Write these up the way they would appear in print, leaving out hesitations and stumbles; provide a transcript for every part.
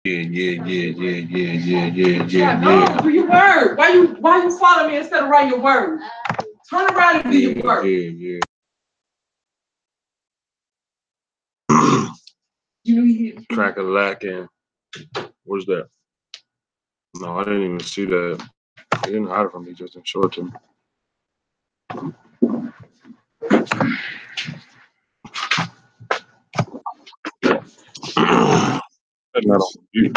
No, do your word. Why you follow me instead of writing your word? Turn around and do your word. You know he Crack a lacking. What's that? No, I didn't even see that. He didn't hide it from me, just didn't show it to me. That's not on you.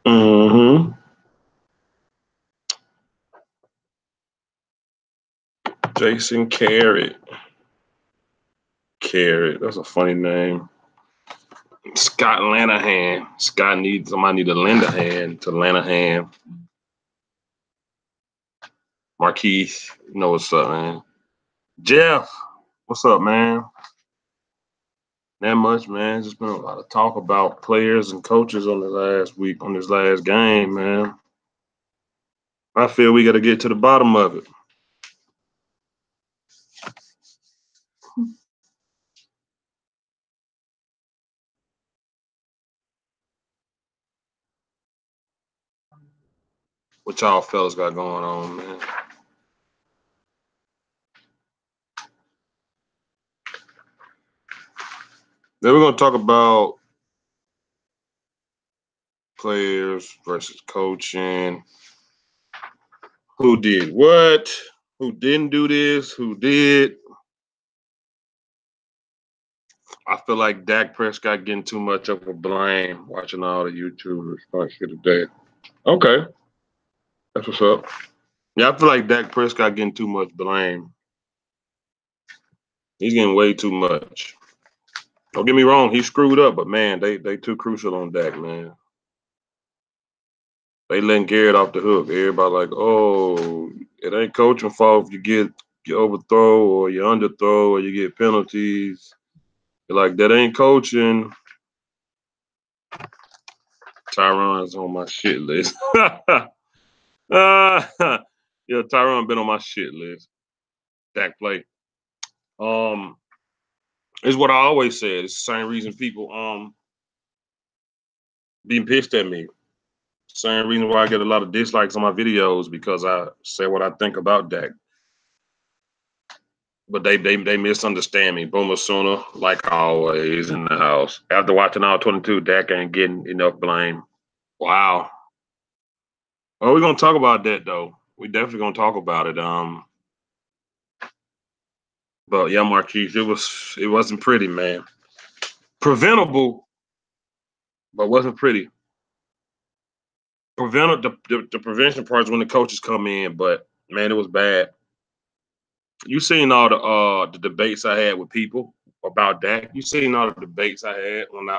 Mm-hmm. Jason Carrot. Carrot. That's a funny name. Scott Lanahan. Somebody need to lend a hand to Lanahan. Marquise, you know what's up, man. Jeff, what's up, man? That much, man. Just been a lot of talk about players and coaches on the last week, on this last game, man. I feel we got to get to the bottom of it. What y'all fellas got going on, man? Then we're going to talk about players versus coaching. Who did what? Who didn't do this? Who did? I feel like Dak Prescott getting too much of a blame watching all the YouTube response here today. Okay. That's what's up. Yeah, I feel like Dak Prescott getting too much blame. He's getting way too much. Don't get me wrong, he screwed up, but man, they too crucial on Dak, man. They letting Garrett off the hook. Everybody like, oh, it ain't coaching fault if you overthrow or you underthrow or you get penalties. You're like, that ain't coaching. Tyron's on my shit list. Yeah, Tyron been on my shit list. Dak play. Is what I always said. It's the same reason people being pissed at me. Same reason why I get a lot of dislikes on my videos because I say what I think about Dak. But they misunderstand me. Boomer Sooner, like always, in the house. After watching all 22, Dak ain't getting enough blame. Wow. Well, we're gonna talk about that though. We definitely gonna talk about it. But yeah, Marquise, it wasn't pretty, man. Preventable, but wasn't pretty. The prevention part is when the coaches come in, but man, it was bad. You seen all the debates I had with people about Dak. You seen all the debates I had when I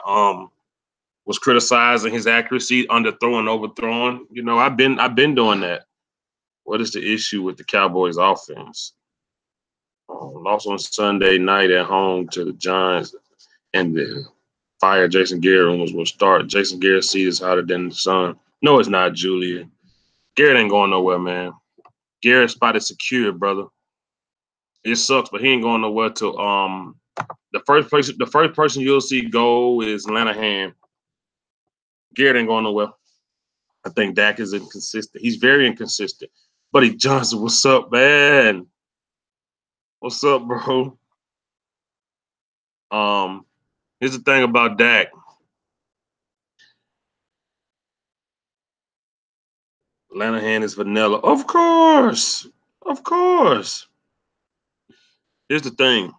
was criticizing his accuracy, underthrowing, overthrowing. You know, I've been doing that. What is the issue with the Cowboys offense? Lost on Sunday night at home to the Giants, and the fire Jason Garrett will start. Jason Garrett's seat is hotter than the sun. No, it's not, Julia. Garrett ain't going nowhere, man. Garrett's spot is secure, brother. It sucks, but he ain't going nowhere till the first person you'll see go is Lanahan. Garrett ain't going nowhere. I think Dak is inconsistent. He's very inconsistent. Buddy Johnson, what's up, man? What's up, bro? Here's the thing about Dak. Lanahan is vanilla. Of course. Of course. Here's the thing.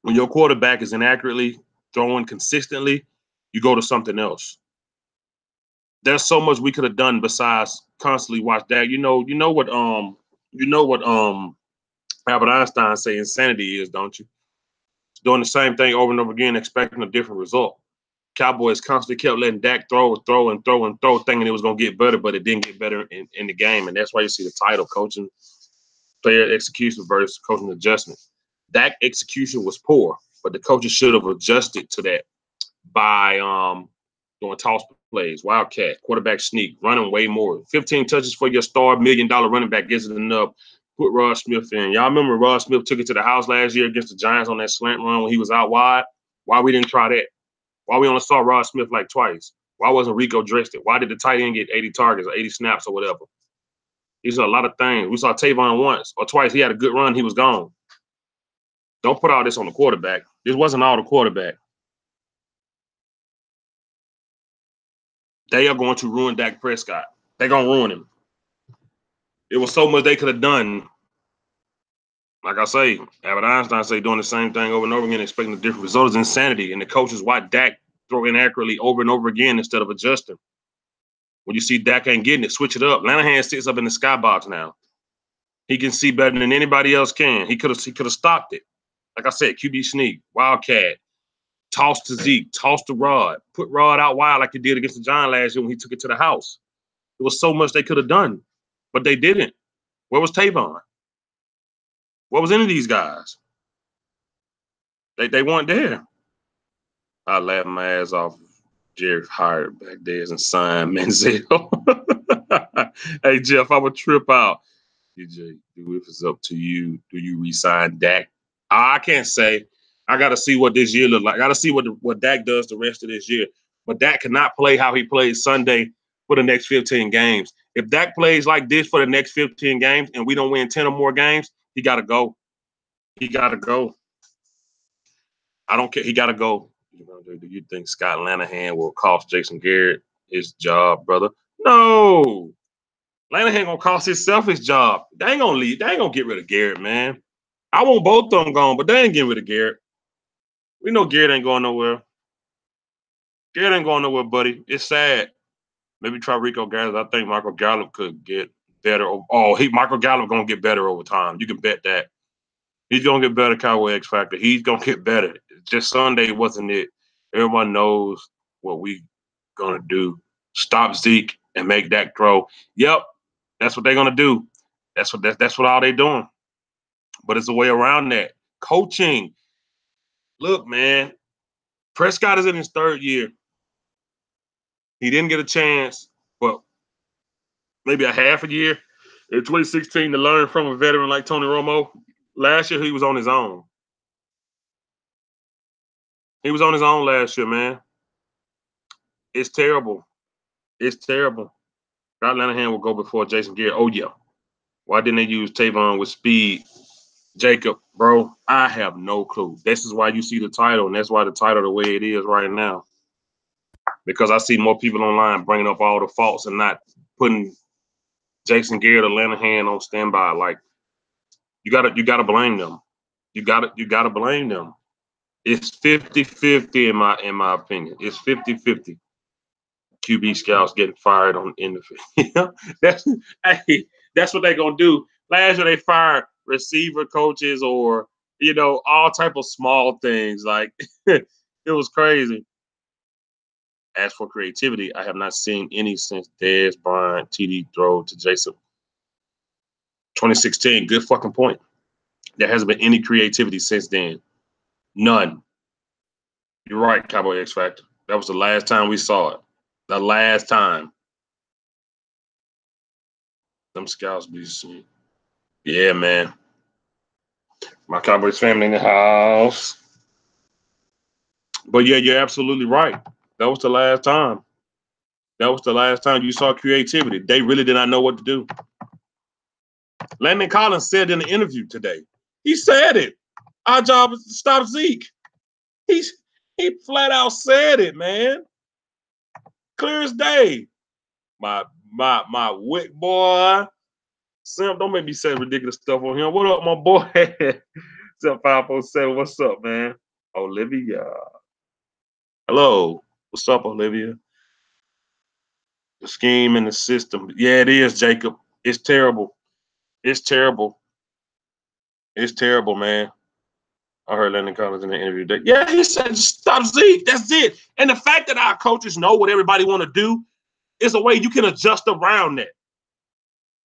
When your quarterback is inaccurately throwing consistently, you go to something else. There's so much we could have done besides constantly watch Dak. You know what Albert Einstein say insanity is, don't you? Doing the same thing over and over again, expecting a different result. Cowboys constantly kept letting Dak throw, thinking it was going to get better, but it didn't get better in the game. And that's why you see the title, coaching player execution versus coaching adjustment. Dak execution was poor, but the coaches should have adjusted to that by doing toss plays, wildcat, quarterback sneak, running way more. 15 touches for your star $1 million running back isn't enough. Put Rod Smith in. Y'all remember Rod Smith took it to the house last year against the Giants on that slant run when he was out wide? Why we didn't try that? Why we only saw Rod Smith like twice? Why wasn't Rico dressed it? Why did the tight end get 80 targets or 80 snaps or whatever? These are a lot of things. We saw Tavon once or twice. He had a good run. He was gone. Don't put all this on the quarterback. This wasn't all the quarterback. They are going to ruin Dak Prescott. They're going to ruin him. It was so much they could have done. Like I say, Albert Einstein say doing the same thing over and over again, expecting a different result is insanity. And the coaches watch Dak throw inaccurately over and over again instead of adjusting. When you see Dak ain't getting it, switch it up. Lanahan sits up in the skybox now. He can see better than anybody else can. He could have stopped it. Like I said, QB sneak, wildcat, toss to Zeke, toss to Rod, put Rod out wide like he did against the Giants last year when he took it to the house. There was so much they could have done, but they didn't. Where was Tavon? What was any of these guys? They weren't there. I laughed my ass off. Jerry hired back there and signed Manziel. Hey, Jeff, I would trip out. DJ, if it's up to you, do you re-sign Dak? I can't say. I got to see what this year look like. I got to see what Dak does the rest of this year. But Dak cannot play how he played Sunday for the next 15 games. If Dak plays like this for the next 15 games and we don't win 10 or more games, he got to go. He got to go. I don't care. He got to go. Do you think Scott Lanahan will cost Jason Garrett his job, brother? No. Lanahan gonna cost himself his job. They ain't gonna leave. They ain't gonna get rid of Garrett, man. I want both of them gone, but they ain't getting rid of Garrett. We know Garrett ain't going nowhere. Garrett ain't going nowhere, buddy. It's sad. Maybe try Rico Gallup. I think Michael Gallup could get better. Michael Gallup gonna get better over time. You can bet that. He's gonna get better, Cowboy X Factor. He's gonna get better. Just Sunday wasn't it. Everyone knows what we gonna do. Stop Zeke and make Dak throw. Yep, that's what they're gonna do. That's what all they doing. But it's a way around that. Coaching. Look, man, Prescott is in his third year. He didn't get a chance, but maybe a half a year in 2016 to learn from a veteran like Tony Romo. Last year, he was on his own. He was on his own last year, man. It's terrible. It's terrible. Scott Lanahan will go before Jason Garrett. Oh, yeah. Why didn't they use Tavon with speed? Jacob, bro, I have no clue. This is why you see the title, and that's why the title the way it is right now. Because I see more people online bringing up all the faults and not putting Jason Garrett or Lanahan on standby. Like, you gotta blame them. You gotta blame them. It's 50-50 in my opinion. It's 50-50. QB scouts getting fired in the field. That's what they're gonna do. Last year they fired receiver coaches or all type of small things. Like it was crazy. As for creativity, I have not seen any since Dez Bryant TD throw to Jason. 2016, good fucking point. There hasn't been any creativity since then. None. You're right, Cowboy X Factor. That was the last time we saw it. The last time. Them scouts be seen. Yeah, man. My Cowboys family in the house. But yeah, you're absolutely right. That was the last time. That was the last time you saw creativity. They really did not know what to do. Landon Collins said in the interview today, he said it. Our job is to stop Zeke. He flat out said it, man. Clear as day. My wick boy. Simp, don't make me say ridiculous stuff on him. What up, my boy? 547. What's up, man? Olivia. Hello. What's up, Olivia? The scheme and the system. Yeah, it is, Jacob. It's terrible. It's terrible. It's terrible, man. I heard Landon Collins in the interview today. Yeah, he said stop Zeke. That's it. And the fact that our coaches know what everybody want to do is a way you can adjust around that.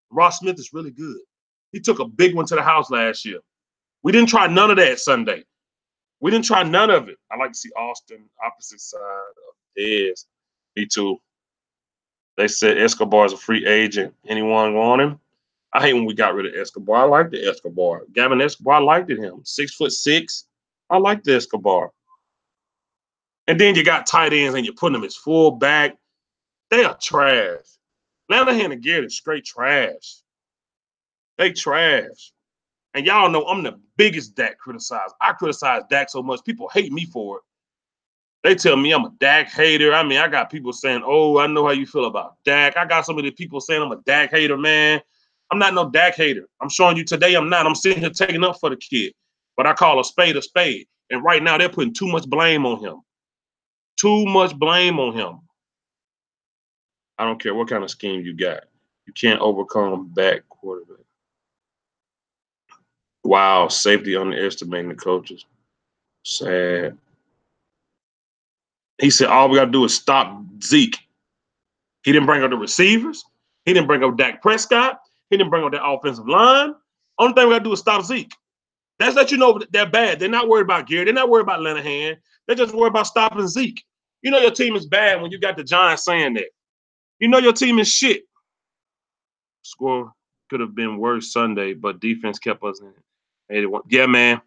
Ross Smith is really good. He took a big one to the house last year. We didn't try none of that Sunday. We didn't try none of it. I like to see Austin opposite side of his. Me too. They said Escobar's a free agent. Anyone want him? I hate when we got rid of Escobar. I like the Escobar. Gavin Escobar, I liked him. 6'6". I like the Escobar. And then you got tight ends and you put them as full back. They are trash. Lanahan and Garrett is straight trash. They trash. And y'all know I'm the biggest Dak criticizer. I criticize Dak so much, people hate me for it. They tell me I'm a Dak hater. I mean, I got people saying, oh, I know how you feel about Dak. I got some of the people saying I'm a Dak hater, man. I'm not no Dak hater. I'm showing you today I'm not. I'm sitting here taking up for the kid. But I call a spade a spade. And right now they're putting too much blame on him. Too much blame on him. I don't care what kind of scheme you got. You can't overcome back quarterback. Wow, safety underestimating the coaches. Sad. He said all we got to do is stop Zeke. He didn't bring up the receivers. He didn't bring up Dak Prescott. He didn't bring up that offensive line. Only thing we got to do is stop Zeke. That's let you know they're bad. They're not worried about Gary. They're not worried about Lanahan. They're just worried about stopping Zeke. You know your team is bad when you got the Giants saying that. You know your team is shit. Score could have been worse Sunday, but defense kept us in 81. Yeah, man.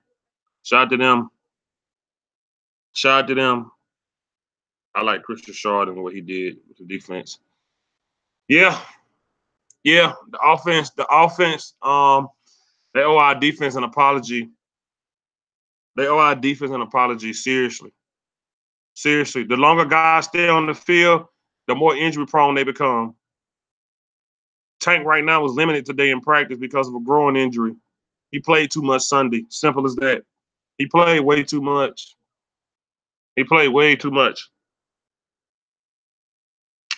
Shout out to them. Shout out to them. I like Christian Shard and what he did with the defense. Yeah. Yeah. The offense, they owe our defense an apology. They owe our defense an apology, seriously. Seriously. The longer guys stay on the field, the more injury prone they become. Tank right now was limited today in practice because of a growing injury. He played too much Sunday. Simple as that. He played way too much. He played way too much.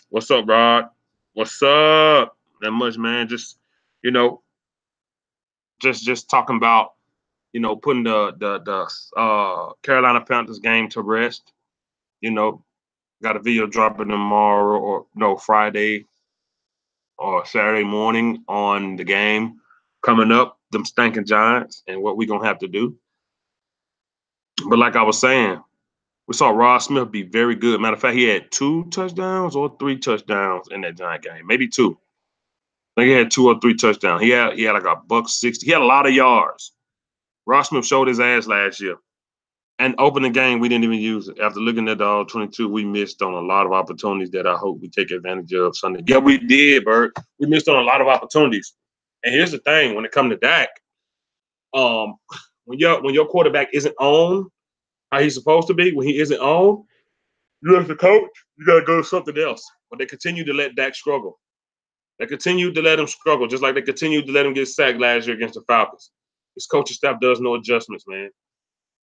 What's up, Rod? What's up? That much, man. Just, you know, just talking about, you know, putting the Carolina Panthers game to rest. You know, got a video dropping tomorrow or no Friday or Saturday morning on the game coming up, them stinking Giants, and what we gonna have to do. But like I was saying, we saw Rod Smith be very good. Matter of fact, he had 2 touchdowns or 3 touchdowns in that Giant game, maybe 2. I think he had 2 or 3 touchdowns. He had like a $160. He had a lot of yards. Rod Smith showed his ass last year. And opening game, we didn't even use it. After looking at the All-22, we missed on a lot of opportunities that I hope we take advantage of Sunday. Yeah, we did, Bert. We missed on a lot of opportunities. And here's the thing: when it comes to Dak, when your quarterback isn't on how he's supposed to be, when he isn't on, you as the coach, you got to go to something else. But they continue to let Dak struggle. They continue to let him struggle, just like they continued to let him get sacked last year against the Falcons. His coaching staff does no adjustments, man.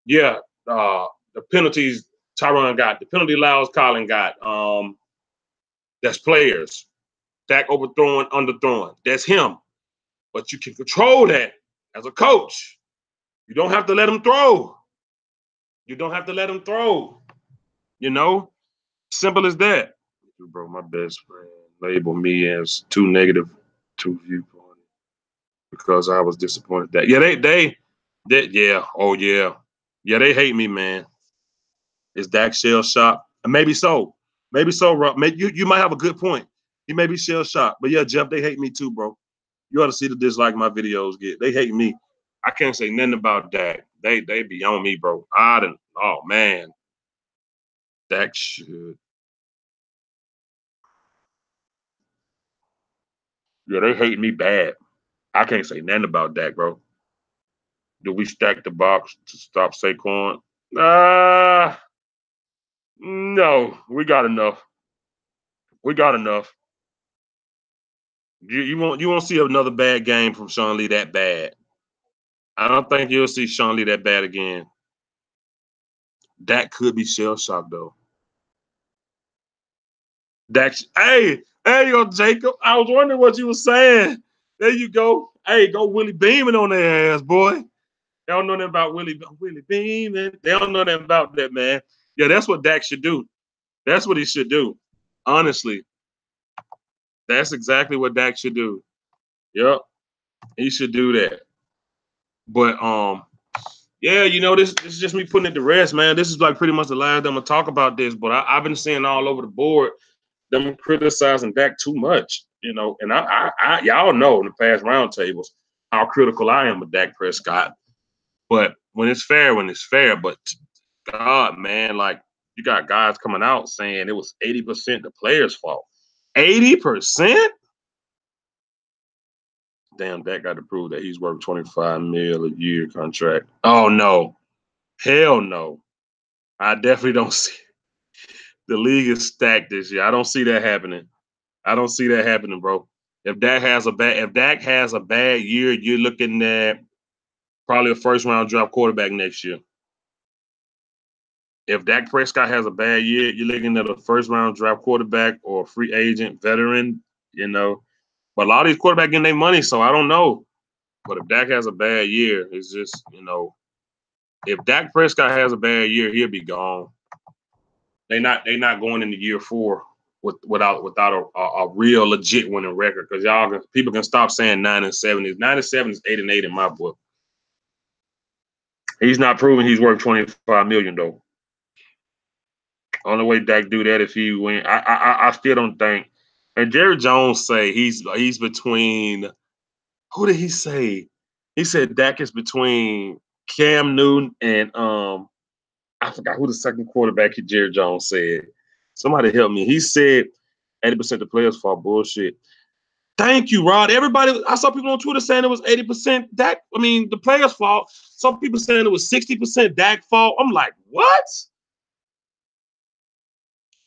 Yeah, the penalties Tyron got, the penalty allows Colin got. That's players. Dak overthrowing, underthrowing. That's him. But you can control that as a coach. You don't have to let him throw. You don't have to let him throw. You know? Simple as that. Bro, my best friend labeled me as too negative, too viewpoint because I was disappointed that. Yeah, they yeah, oh yeah. Yeah, they hate me, man. Is Dak shell shocked? Maybe so. Maybe so, Rob. You might have a good point. He may be shell shocked. But yeah, Jeff, they hate me too, bro. You ought to see the dislike my videos get. They hate me. I can't say nothing about Dak. They be on me, bro. Oh man. Dak should. Yeah, they hate me bad. I can't say nothing about Dak, bro. Do we stack the box to stop Saquon? No, we got enough. We got enough. You won't see another bad game from Sean Lee that bad. I don't think you'll see Sean Lee that bad again. Dak could be shell shocked though. Dak, hey, yo, Jacob. I was wondering what you were saying. There you go. Hey, go Willie Beeman on their ass, boy. They don't know nothing about Willie Beeman. They don't know nothing about that, man. Yeah, that's what Dak should do. That's what he should do. Honestly, that's exactly what Dak should do. Yep, he should do that. But Yeah, you know, this is just me putting it to rest, man. This is like pretty much the last time I'm gonna talk about this, but I've been seeing all over the board them criticizing Dak too much, you know. And I y'all know in the past roundtables how critical I am with Dak Prescott. But when it's fair, when it's fair. But God, man, like you got guys coming out saying it was 80% the players' fault. 80%? Damn, Dak got to prove that he's worth 25 mil a year contract. Oh no. Hell no. I definitely don't see the league is stacked this year. I don't see that happening. I don't see that happening, bro. If Dak has a bad year, you're looking at probably a first round draft quarterback next year. If Dak Prescott has a bad year, you're looking at a first round draft quarterback or a free agent veteran, you know. But a lot of these quarterbacks getting their money, so I don't know. But if Dak has a bad year, it's just, you know, if Dak Prescott has a bad year, he'll be gone. They not going into year 4 without a real legit winning record, because people can stop saying 9-7. 9-7 is 8-8 in my book. He's not proving he's worth $25 million though. Only way Dak do that if he win. I still don't think. And Jerry Jones say he's between. Who did he say? He said Dak is between Cam Newton and I forgot who the second quarterback Jerry Jones said. Somebody help me. He said 80% the players fault. Bullshit. Thank you, Rod. Everybody, I saw people on Twitter saying it was 80% Dak. I mean, the players' fault. Some people saying it was 60% Dak fault. I'm like, what?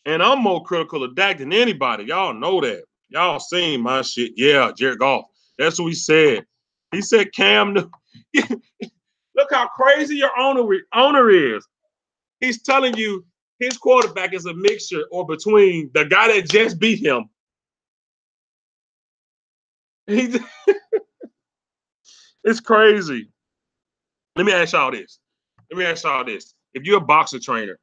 And I'm more critical of Dak than anybody. Y'all know that. Y'all seen my shit. Yeah, Jared Goff. That's what he said. He said Cam. Look how crazy your owner is. He's telling you his quarterback is a mixture or between the guy that just beat him. It's crazy. Let me ask y'all this. If you're a boxer trainer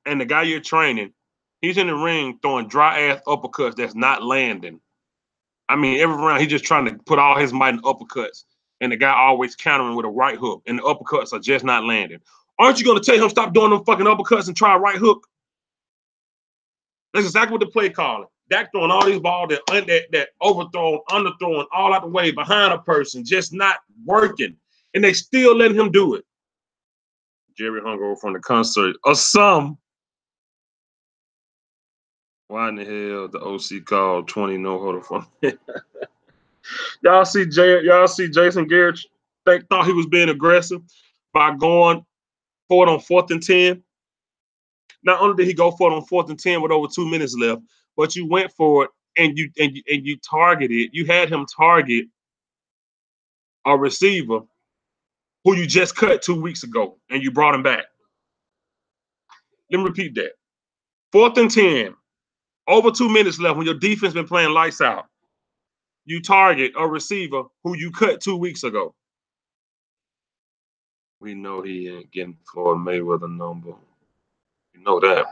and the guy you're training, he's in the ring throwing dry ass uppercuts that's not landing. I mean, every round he's just trying to put all his might in uppercuts, and the guy always countering with a right hook, and the uppercuts are just not landing. Aren't you going to tell him stop doing them fucking uppercuts and try a right hook? That's exactly what the play calling. Dak throwing all these balls that overthrown, underthrown, all out the way behind a person, just not working, and they still letting him do it. Jerry hung over from the concert or some. Why in the hell the OC called 20 no holder for me? Y'all see Jason Garrett thought he was being aggressive by going for it on 4th and 10. Not only did he go for it on 4th and 10 with over 2 minutes left, but you went for it and you targeted. You had him target a receiver who you just cut 2 weeks ago, and you brought him back. Let me repeat that. 4th and 10, over 2 minutes left when your defense been playing lights out. You target a receiver who you cut 2 weeks ago. We know he ain't getting Floyd Mayweather number. You know that.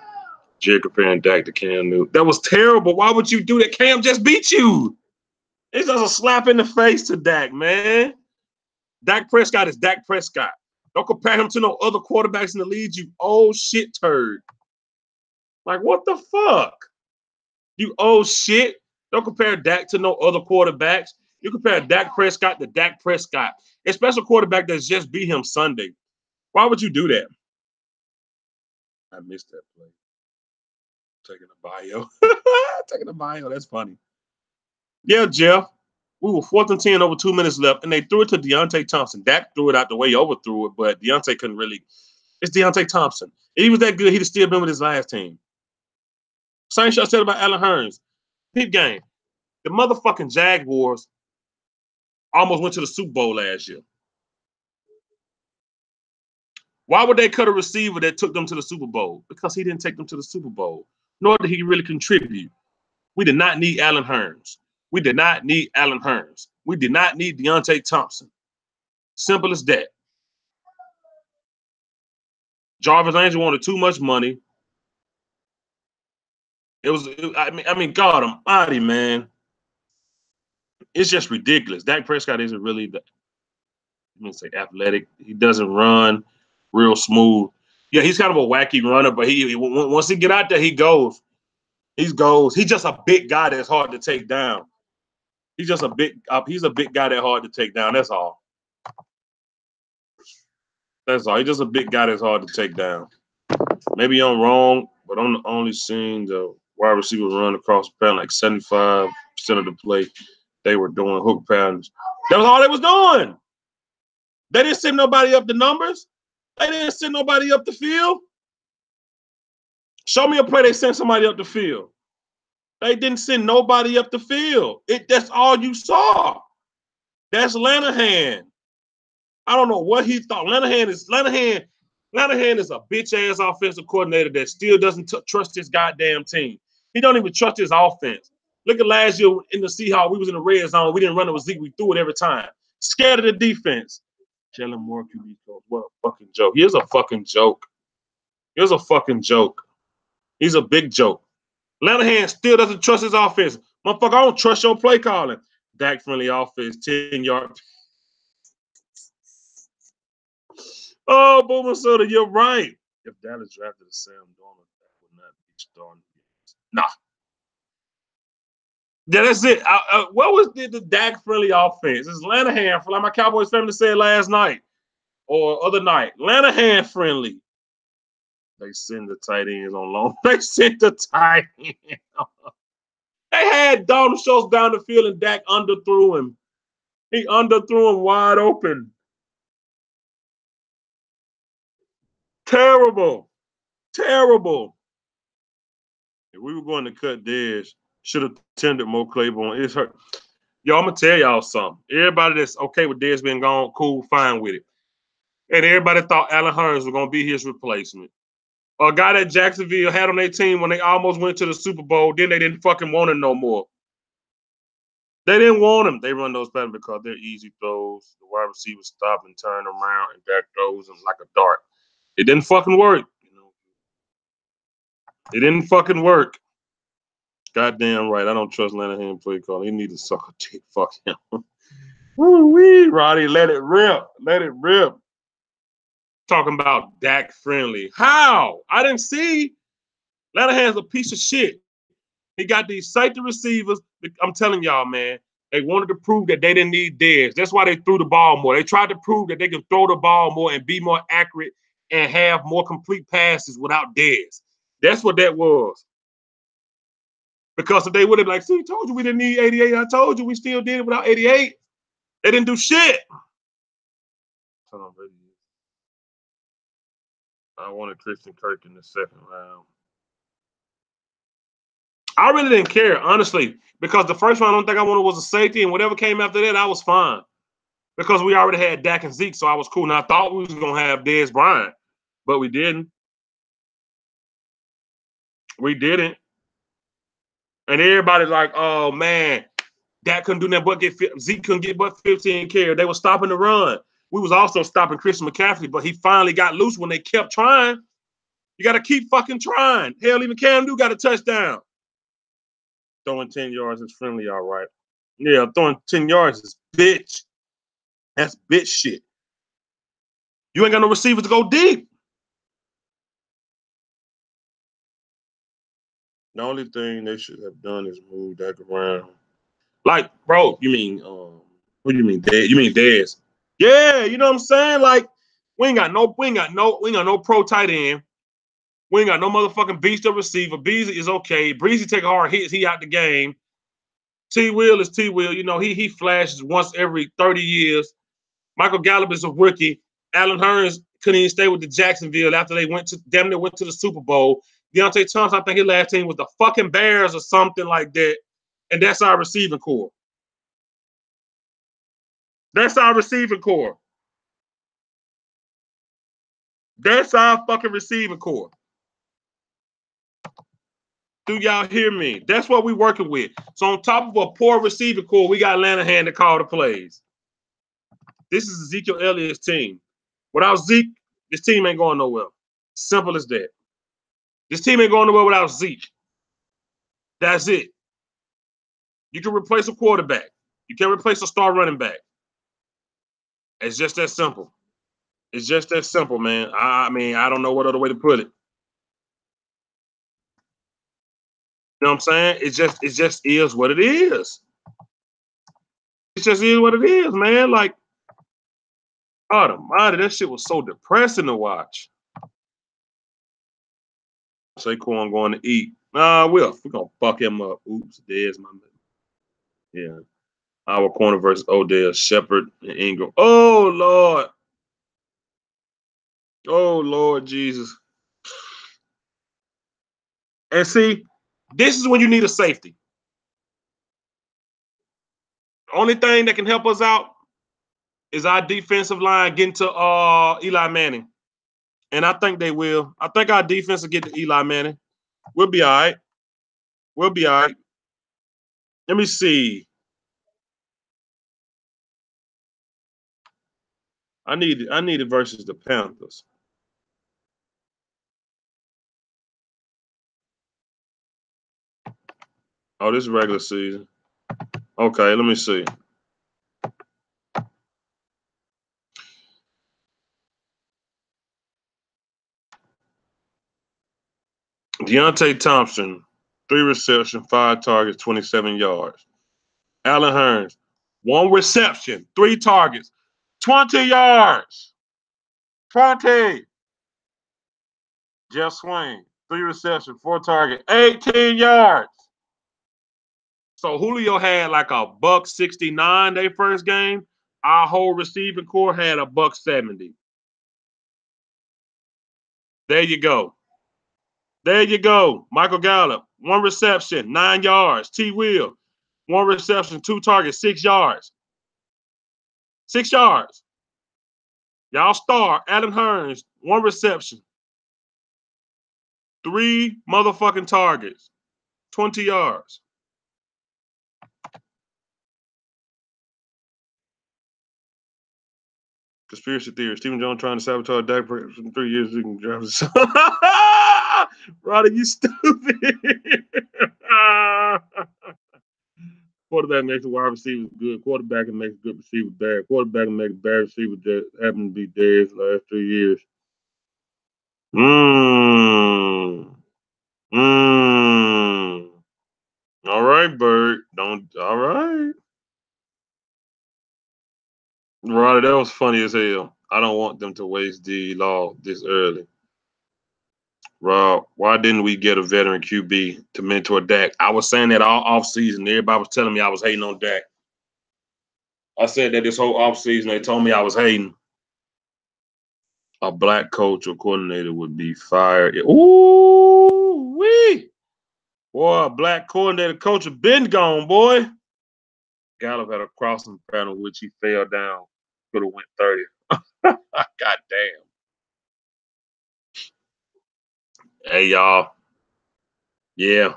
Jerry comparing Dak to Cam Newton. That was terrible. Why would you do that? Cam just beat you. It's just a slap in the face to Dak, man. Dak Prescott is Dak Prescott. Don't compare him to no other quarterbacks in the league, you old shit turd. Like, what the fuck? You old shit. Don't compare Dak to no other quarterbacks. You compare Dak Prescott to Dak Prescott, a special quarterback that's just beat him Sunday. Why would you do that? I missed that play. Taking a bio. Taking a bio. That's funny. Yeah, Jeff. We were 4th and 10 over 2 minutes left, and they threw it to Deontay Thompson. Dak threw it out the way, overthrew it, but Deontay couldn't really. It's Deontay Thompson. If he was that good, he'd have still been with his last team. Same shit I said about Allen Hurns. Peep game. The motherfucking Jaguars almost went to the Super Bowl last year. Why would they cut a receiver that took them to the Super Bowl? Because he didn't take them to the Super Bowl, nor did he really contribute. We did not need Allen Hurns. We did not need Allen Hurns. We did not need Deontay Thompson. Simple as that. Jarvis Angel wanted too much money. I mean, God almighty, man. It's just ridiculous. Dak Prescott isn't really the, I'm gonna say athletic. He doesn't run real smooth. Yeah, he's kind of a wacky runner, but he once he get out there, he goes. He goes. He's just a big guy that's hard to take down. He's just a big. He's a big guy that's hard to take down. That's all. That's all. He's just a big guy that's hard to take down. Maybe I'm wrong, but I'm only seeing the wide receiver run across the pattern like 75% of the play. They were doing hook patterns. That was all they was doing. They didn't send nobody up the numbers. They didn't send nobody up the field. Show me a play they sent somebody up the field. They didn't send nobody up the field. That's all you saw. That's Lanahan. I don't know what he thought. Lanahan is a bitch-ass offensive coordinator that still doesn't trust his goddamn team. He don't even trust his offense. Look at last year in the Seahawks. We was in the red zone. We didn't run it with Zeke. We threw it every time. Scared of the defense. Jalen Moore, QB coach. What a fucking joke. Here's a fucking joke. Here's a fucking joke. He's a big joke. Lanahan still doesn't trust his offense. Motherfucker, I don't trust your play calling. Dak friendly offense, 10-yard. Oh, Boomer Soda, you're right. If Dallas drafted a Sam Darnold, that would not be starting. Nah. Yeah, that's it. What was the Dak friendly offense? It's Lanahan, like my Cowboys family said last night or other night. Lanahan friendly. They send the tight ends on loan. They sent the tight end. They had Donald Schultz down the field and Dak underthrew him. He underthrew him wide open. Terrible. Terrible. If we were going to cut Dez, should have tended more Claiborne. It's hurt. Yo, I'm going to tell y'all something. Everybody that's okay with Dez being gone, cool, fine with it. And everybody thought Allen Hurns was going to be his replacement. A guy that Jacksonville had on their team when they almost went to the Super Bowl, then they didn't fucking want him no more. They didn't want him. They run those patterns because they're easy throws. The wide receivers stop and turn around, and Dak throws them like a dart. It didn't fucking work. It didn't fucking work. Goddamn right. I don't trust Lanahan play call. He need to suck a dick. Fuck him. Woo-wee, Roddy. Let it rip. Let it rip. Talking about Dak friendly. How? I didn't see. Lanahan's a piece of shit. He got these safety receivers. I'm telling y'all, man, they wanted to prove that they didn't need Dez. That's why they threw the ball more. They tried to prove that they could throw the ball more and be more accurate and have more complete passes without Dez. That's what that was. Because if they would have like, see, told you we didn't need 88. I told you we still did it without 88. They didn't do shit. I wanted Christian Kirk in the second round. I really didn't care, honestly, because the first round, I don't think I wanted was a safety, and whatever came after that, I was fine. Because we already had Dak and Zeke, so I was cool. And I thought we was going to have Dez Bryant, but we didn't. We didn't. And everybody's like, oh, man, Dak couldn't do nothing but Zeke couldn't get but 15 carries. They were stopping the run. We was also stopping Christian McCaffrey, but he finally got loose when they kept trying. You got to keep fucking trying. Hell, even Cam Newton got a touchdown. Throwing 10 yards is friendly, all right. Yeah, throwing 10 yards is bitch. That's bitch shit. You ain't got no receivers to go deep. The only thing they should have done is move Dak around. Like, bro, you mean, what do you mean, Dez? You mean Dez? Yeah, you know what I'm saying? Like, we ain't got no pro tight end. We ain't got no motherfucking beast of receiver. Beasley is okay. Breezy take hard hits. He out the game. T. Will is T. Will. You know, he flashes once every 30 years. Michael Gallup is a rookie. Allen Hurns couldn't even stay with the Jacksonville after they went to the Super Bowl. Deontay Thompson, I think his last team was the fucking Bears or something like that. And that's our receiving core. That's our receiving core. That's our fucking receiving core. Do y'all hear me? That's what we're working with. So on top of a poor receiving core, we got Lanahan to call the plays. This is Ezekiel Elliott's team. Without Zeke, this team ain't going nowhere. Simple as that. This team ain't going nowhere without Zeke. That's it. You can replace a quarterback. You can't replace a star running back. It's just that simple. It's just that simple, man. I mean, I don't know what other way to put it. You know what I'm saying? It just is what it is. It just is what it is, man. Like, God almighty, that shit was so depressing to watch. Saquon going to eat. Nah, we're gonna fuck him up. Oops, there's my man. Yeah. Our corner versus Odell, Shepard, and Ingram. Oh Lord. Oh Lord Jesus. And see, this is when you need a safety. Only thing that can help us out is our defensive line getting to Eli Manning. And I think they will. I think our defense will get to Eli Manning. We'll be all right. We'll be all right. Let me see. I need it versus the Panthers. Oh, this is regular season. Okay, let me see. Deontay Thompson, 3 receptions, 5 targets, 27 yards. Allen Hurns, 1 reception, 3 targets, 20 yards. 20. Jeff Swain, 3 receptions, 4 targets, 18 yards. So Julio had like a $169 their first game. Our whole receiving core had a $170. There you go. There you go. Michael Gallup, 1 reception, 9 yards. T. Will, 1 reception, 2 targets, 6 yards. 6 yards. Y'all star, Allen Hurns, 1 reception, 3 motherfucking targets, 20 yards. Conspiracy theory. Stephen Jones trying to sabotage Dak for 3 years. He can drive his Roddy, you stupid. Quarterback makes a wide receiver good. Quarterback makes a good receiver bad. Quarterback makes a bad receiver that happened to be dead for the last 3 years. All right, Bird. All right. Roddy, that was funny as hell. I don't want them to waste the law this early. Rob, why didn't we get a veteran QB to mentor Dak? I was saying that all offseason. Everybody was telling me I was hating on Dak. I said that this whole offseason. They told me I was hating. A black coach or coordinator would be fired. Ooh, wee. Boy, a black coordinator coach have been gone, boy. Gallup had a crossing pattern which he fell down. Could have went 30. God damn. Hey, y'all. Yeah.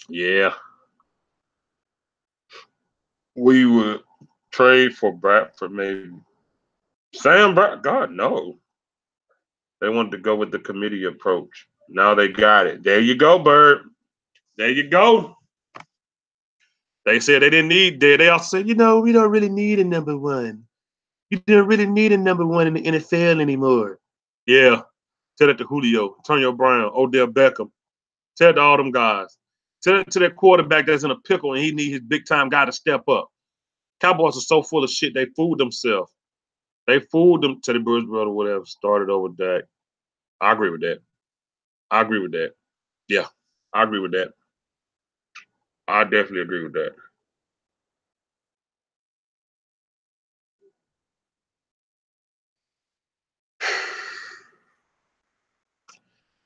Yeah. We would trade for Bradford, maybe. Sam Bradford? God, no. They wanted to go with the committee approach. Now they got it. There you go, Bird. There you go. They said they didn't need that. They also said, we don't really need a number 1. You didn't really need a number 1 in the NFL anymore. Yeah. Tell that to Julio, Antonio Brown, Odell Beckham. Tell it to all them guys. Tell it to that quarterback that's in a pickle and he need his big-time guy to step up. Cowboys are so full of shit, they fooled themselves. They fooled them. Teddy Bridgewater, whatever, started over Dak. I agree with that. Yeah, I agree with that. I definitely agree with that.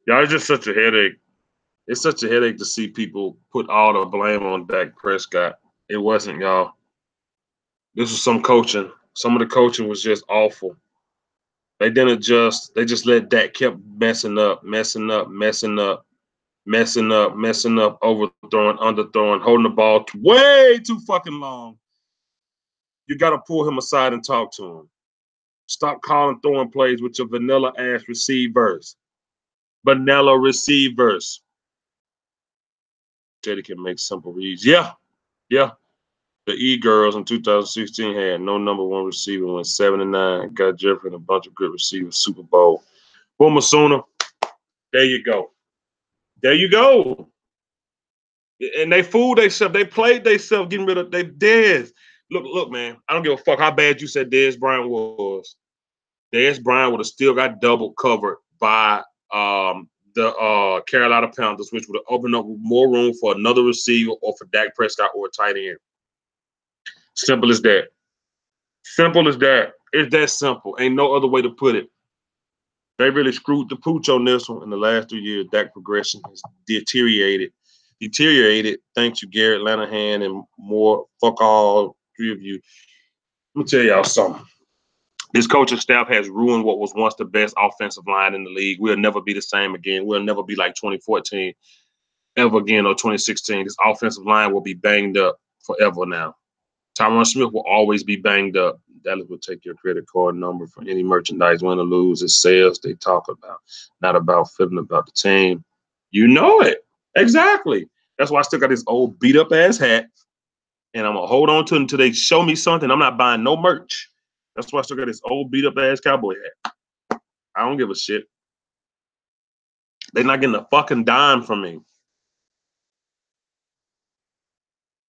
Y'all, it's just such a headache. It's such a headache to see people put all the blame on Dak Prescott. It wasn't, y'all. This was some coaching. Some of the coaching was just awful. They didn't adjust. They just let Dak keep messing up, overthrowing, underthrowing, holding the ball way too fucking long. You got to pull him aside and talk to him. Stop calling throwing plays with your vanilla ass receivers. Vanilla receivers. Teddy can make simple reads. Yeah. The E-Girls in 2016 had no number one receiver, went 7-9, got Jeffrey and a bunch of good receivers, Super Bowl. Boom, Asuna. There you go. There you go. And they fooled themselves. They played themselves getting rid of they Dez. Look, man. I don't give a fuck how bad you said Dez Bryant was. Dez Bryant would have still got double covered by the Carolina Panthers, which would have opened up more room for another receiver or for Dak Prescott or a tight end. Simple as that. Simple as that. It's that simple. Ain't no other way to put it. They really screwed the pooch on this one in the last 3 years. Dak progression has deteriorated. Thanks to Garrett Lanahan and more. Fuck all three of you. Let me tell y'all something. This coaching staff has ruined what was once the best offensive line in the league. We'll never be the same again. We'll never be like 2014 ever again or 2016. This offensive line will be banged up forever now. Tyron Smith will always be banged up. Dallas will take your credit card number for any merchandise, win or lose. It's sales they talk about, not about feeling about the team. You know it. Exactly. That's why I still got this old beat up ass hat. And I'm going to hold on to it until they show me something. I'm not buying no merch. That's why I still got this old beat up ass cowboy hat. I don't give a shit. They're not getting a fucking dime from me.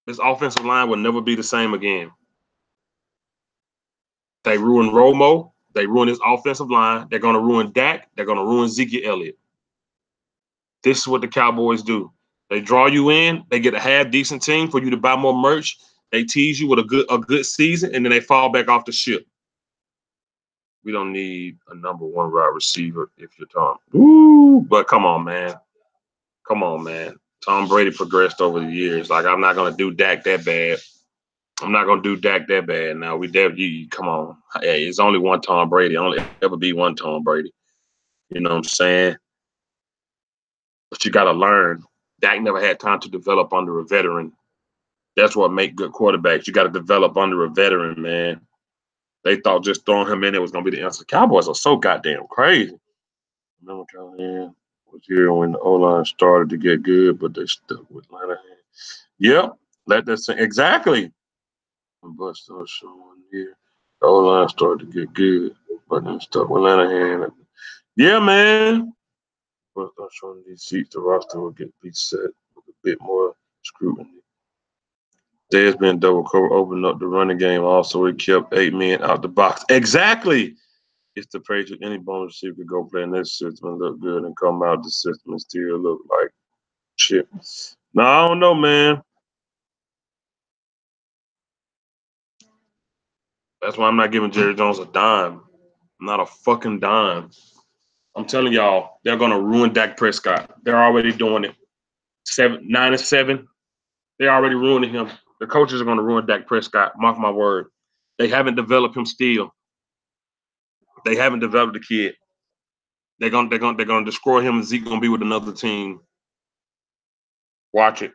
This offensive line will never be the same again. They ruined Romo. They ruined his offensive line. They're going to ruin Dak. They're going to ruin Zeke Elliott. This is what the Cowboys do. They draw you in. They get a half-decent team for you to buy more merch. They tease you with a good season, and then they fall back off the ship. We don't need a number one wide receiver if you're Tom. Woo! But come on, man. Come on, man. Tom Brady progressed over the years. Like, I'm not going to do Dak that bad. I'm not going to do Dak that bad. Now, come on. Hey, it's only one Tom Brady. Only ever be one Tom Brady. You know what I'm saying? But you got to learn. Dak never had time to develop under a veteran. That's what makes good quarterbacks. You got to develop under a veteran, man. They thought just throwing him in there was going to be the answer. Cowboys are so goddamn crazy. Remember Callahan was here when the O-line started to get good, but they stuck with Lanahan. Yep, let that sing. Exactly. But still showing here. The O-line started to get good, but then stuck with Lanahan. Yeah, man. But I'm showing these seats, the roster will get set with a bit more scrutiny. There's been double cover, opening up the running game. Also, it kept 8 men out the box. Exactly. It's the Patriots. Any bonus receiver could go play in this system and look good and come out the system and still look like shit. No, I don't know, man. That's why I'm not giving Jerry Jones a dime. I'm not a fucking dime. I'm telling y'all, they're gonna ruin Dak Prescott. They're already doing it. 9-7. They're already ruining him. The coaches are gonna ruin Dak Prescott. Mark my word. They haven't developed him still. They haven't developed the kid. They're gonna destroy him, and Zeke gonna be with another team. Watch it.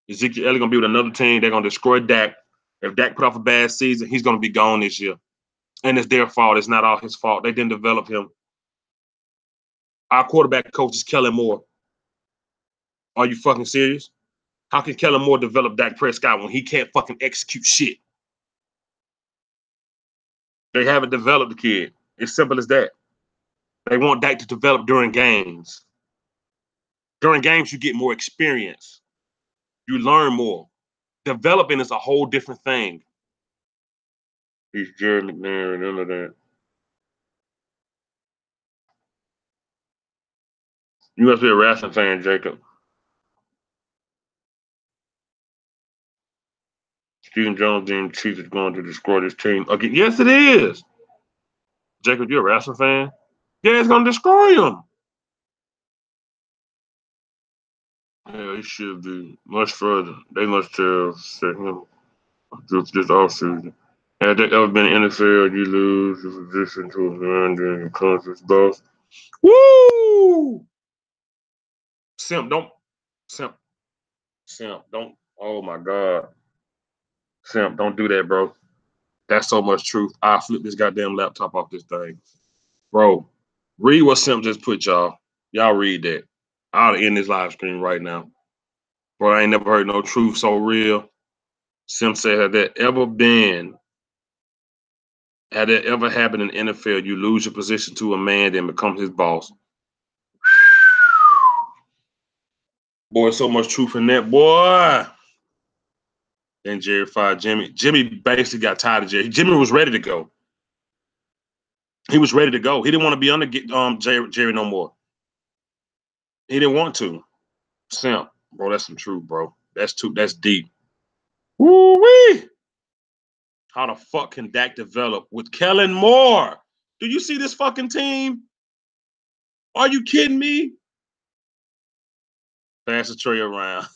Ezekiel Elliott gonna be with another team. They're gonna destroy Dak. If Dak put off a bad season, he's gonna be gone this year. And it's their fault. It's not all his fault. They didn't develop him. Our quarterback coach is Kellen Moore. Are you fucking serious? How can Kellen Moore develop Dak Prescott when he can't fucking execute shit? They haven't developed the kid. It's simple as that. They want Dak to develop during games. During games, you get more experience. You learn more. Developing is a whole different thing. He's Jared McNair and none of that. You must be a wrestling fan, Jacob. Stephen Jones and Chiefs is going to destroy this team again. Yes, it is. Jacob, you're a wrestling fan? Yeah, it's going to destroy him. Yeah, he should be much further. They must have set him this offseason. Had there ever been NFL, you lose your position to a man during your conference boss. Woo! Simp, don't. Oh my God. Simp, don't do that, bro. That's so much truth. I'll flip this goddamn laptop off this thing. Bro, read what Simp just put, y'all. Y'all read that. I'll end this live stream right now. Bro, I ain't never heard no truth so real. Sim said, had that ever happened in the NFL, you lose your position to a man, then become his boss. Boy, so much truth in that, boy. Then Jerry fired Jimmy. Jimmy basically got tired of Jerry. Jimmy was ready to go. He was ready to go. He didn't want to be under Jerry no more. He didn't want to. Simp, bro, that's some truth, bro. That's deep. Woo-wee! How the fuck can Dak develop with Kellen Moore? Do you see this fucking team? Are you kidding me? Pass the tray around.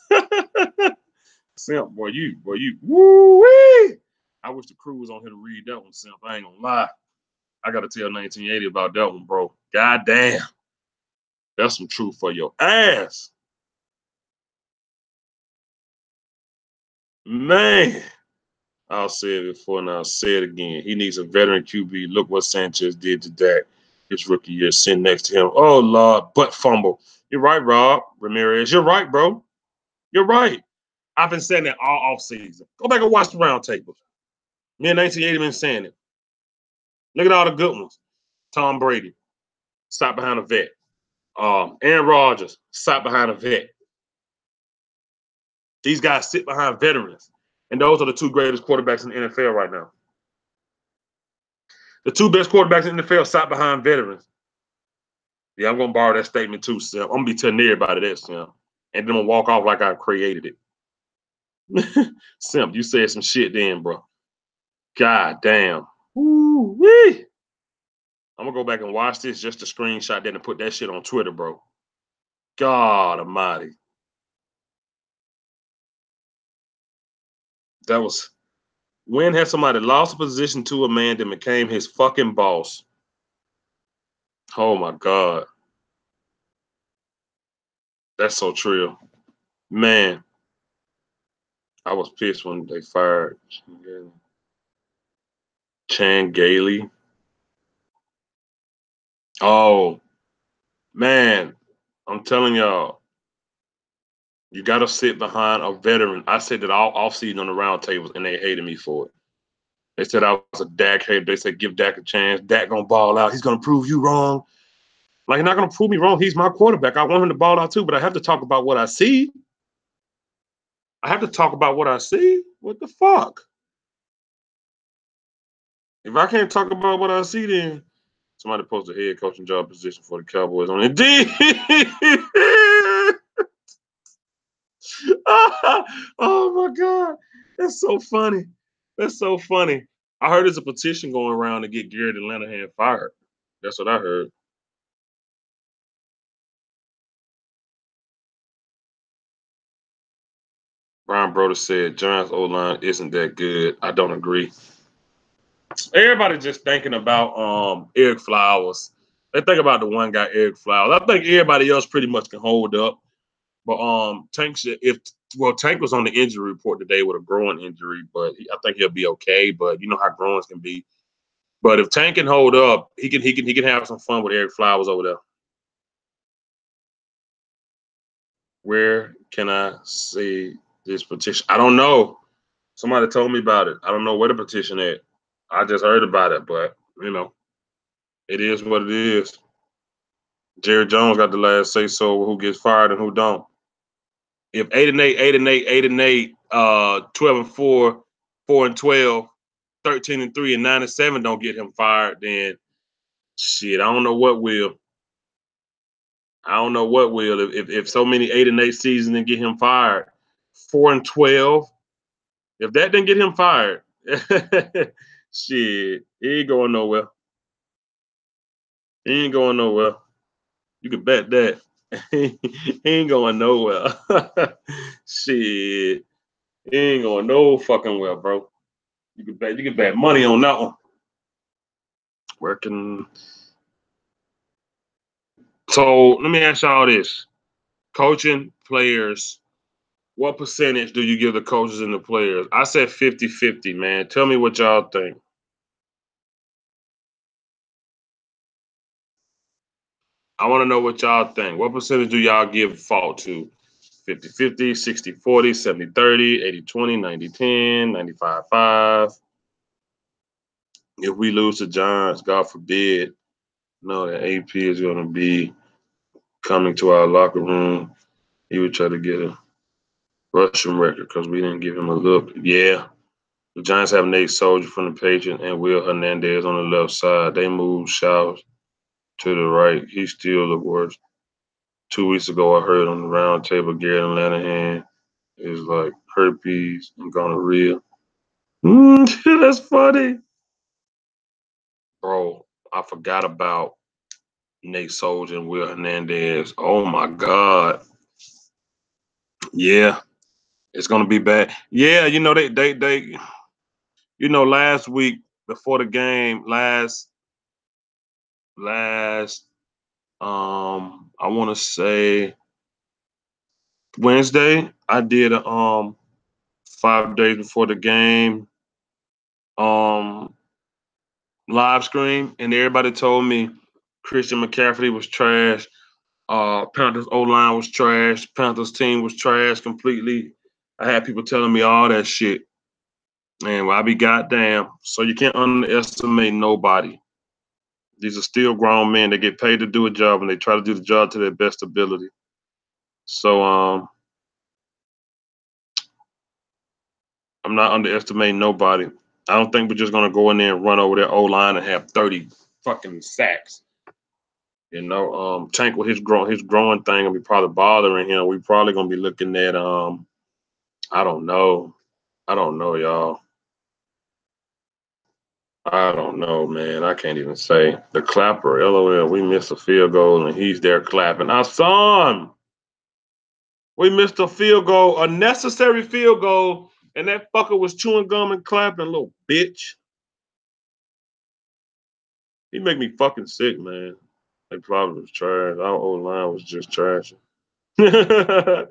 Simp, boy, you, woo-wee! I wish the crew was on here to read that one, Simp. I ain't gonna lie. I gotta tell 1980 about that one, bro. God damn. That's some truth for your ass. Man. I'll say it before and I'll say it again. He needs a veteran QB. Look what Sanchez did to Dak his rookie year, sitting next to him. Oh, Lord, butt fumble. You're right, Rob Ramirez. You're right, bro. You're right. I've been saying that all offseason. Go back and watch the roundtables. Me and 1980 been saying it. Look at all the good ones. Tom Brady, sat behind a vet. Aaron Rodgers, sat behind a vet. These guys sit behind veterans. And those are the two greatest quarterbacks in the NFL right now. The two best quarterbacks in the NFL sat behind veterans. Yeah, I'm going to borrow that statement too, Sim. I'm going to be telling everybody that, Sim. And then I'm going to walk off like I created it. Sim, you said some shit then, bro. God damn. Woo-wee. I'm going to go back and watch this just to screenshot that and put that shit on Twitter, bro. God almighty. That was, when has somebody lost a position to a man that became his fucking boss? Oh my God. That's so true. Man, I was pissed when they fired Chan Gailey. Oh, man, I'm telling y'all, you got to sit behind a veteran. I said that all offseason on the round tables, and they hated me for it. They said I was a Dak hater. They said, give Dak a chance. Dak going to ball out. He's going to prove you wrong. Like, he's not going to prove me wrong. He's my quarterback. I want him to ball out too, but I have to talk about what I see. I have to talk about what I see. What the fuck? If I can't talk about what I see, then somebody post a head coaching job position for the Cowboys on Indeed. Oh my God. That's so funny. That's so funny. I heard there's a petition going around to get Garrett Linehan fired. That's what I heard. Brian Broder said Giants O-line isn't that good. I don't agree. Everybody just thinking about Eric Flowers. They think about the one guy, Eric Flowers. I think everybody else pretty much can hold up. But Tank should, Tank was on the injury report today with a groin injury, but I think he'll be okay. But you know how groins can be. But if Tank can hold up, he can have some fun with Eric Flowers over there. Where can I see this petition? I don't know. Somebody told me about it. I don't know where the petition is. I just heard about it, but you know, it is what it is. Jerry Jones got the last say so who gets fired and who don't. If 8-8, 8-8, 8-8, 12-4, 4-12, 13-3, and 9-7 don't get him fired, then shit, I don't know what will. I don't know what will. If so many 8-8 seasons didn't get him fired, 4-12. If that didn't get him fired, shit, he ain't going nowhere. He ain't going nowhere. You can bet that. He ain't going nowhere. Shit. He ain't going no fucking well, bro. You can bet money on that one. So let me ask y'all this. Coaching players, what percentage do you give the coaches and the players? I said 50-50, man. Tell me what y'all think. I want to know what y'all think. What percentage do y'all give fault to? 50-50, 60-40, 70-30, 80-20, 90-10, 95-5. If we lose to Giants, God forbid, no, that AP is going to be coming to our locker room. He would try to get a rushing record because we didn't give him a look. Yeah. The Giants have Nate Soldier from the Patriots and Will Hernandez on the left side. They moved Showers to the right. He still looked worse. 2 weeks ago, I heard on the round table, Garrett Lanahan is like herpes and gonorrhea. That's funny. Bro, I forgot about Nate Soldier and Will Hernandez. Oh, my God. Yeah, it's going to be bad. Yeah, you know, they last week before the game, I want to say Wednesday, I did a 5 days before the game live stream, and everybody told me Christian McCaffrey was trash. Panthers O-line was trash. Panthers team was trash completely. I had people telling me all that shit. And I be goddamn. So you can't underestimate nobody. These are still grown men. They get paid to do a job, and they try to do the job to their best ability. So I'm not underestimating nobody. I don't think we're just gonna go in there and run over their O-line and have 30 fucking sacks. You know, Tank with his growing thing will be probably bothering him. We probably gonna be looking at I don't know, y'all. I don't know, man. I can't even say. The clapper, LOL. We missed a field goal and he's there clapping. I saw him. We missed a field goal, a necessary field goal, and that fucker was chewing gum and clapping, little bitch. He make me fucking sick, man. They probably was trash. Our O-line was just trash. Yeah,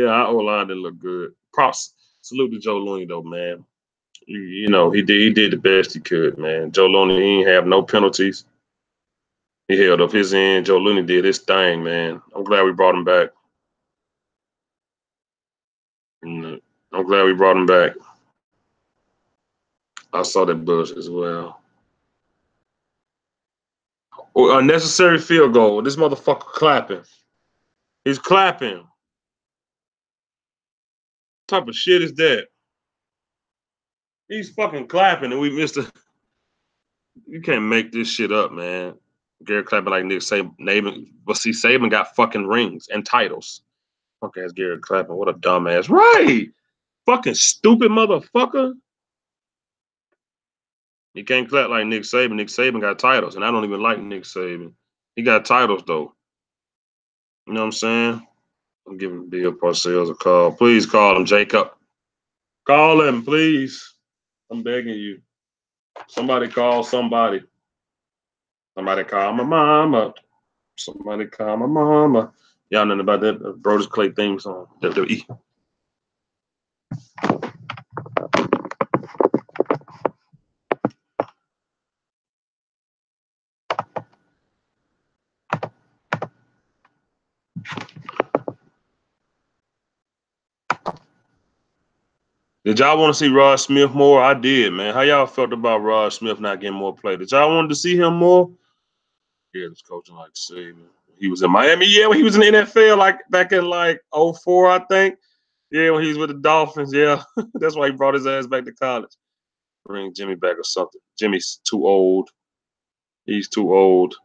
our O-line didn't look good. Props. Salute to Joe Looney, though, man. You know, he did the best he could, man. Joe Looney, he ain't have no penalties. He held up his end. Joe Looney did his thing, man. I'm glad we brought him back. I'm glad we brought him back. I saw that bush as well. Unnecessary field goal. This motherfucker clapping. He's clapping. What type of shit is that? He's fucking clapping and we missed a. You can't make this shit up, man. Garrett clapping like Nick Saban. But see, Saban got fucking rings and titles. Fuck ass Garrett clapping. What a dumbass. Right. Fucking stupid motherfucker. You can't clap like Nick Saban. Nick Saban got titles, and I don't even like Nick Saban. He got titles, though. You know what I'm saying? I'm giving Bill Parcells a call. Please call him, Jacob. Call him, please. I'm begging you. Somebody call somebody. Somebody call my mama. Somebody call my mama. Y'all know about that Brodus Clay theme song. WWE. Did y'all want to see Rod Smith more? I did, man. How y'all felt about Rod Smith not getting more play? Did y'all want to see him more? Yeah, this coaching like Saban. He was in Miami. Yeah, when he was in the NFL, like back in like 04, I think. Yeah, when he was with the Dolphins. Yeah, that's why he brought his ass back to college. Bring Jimmy back or something. Jimmy's too old. He's too old.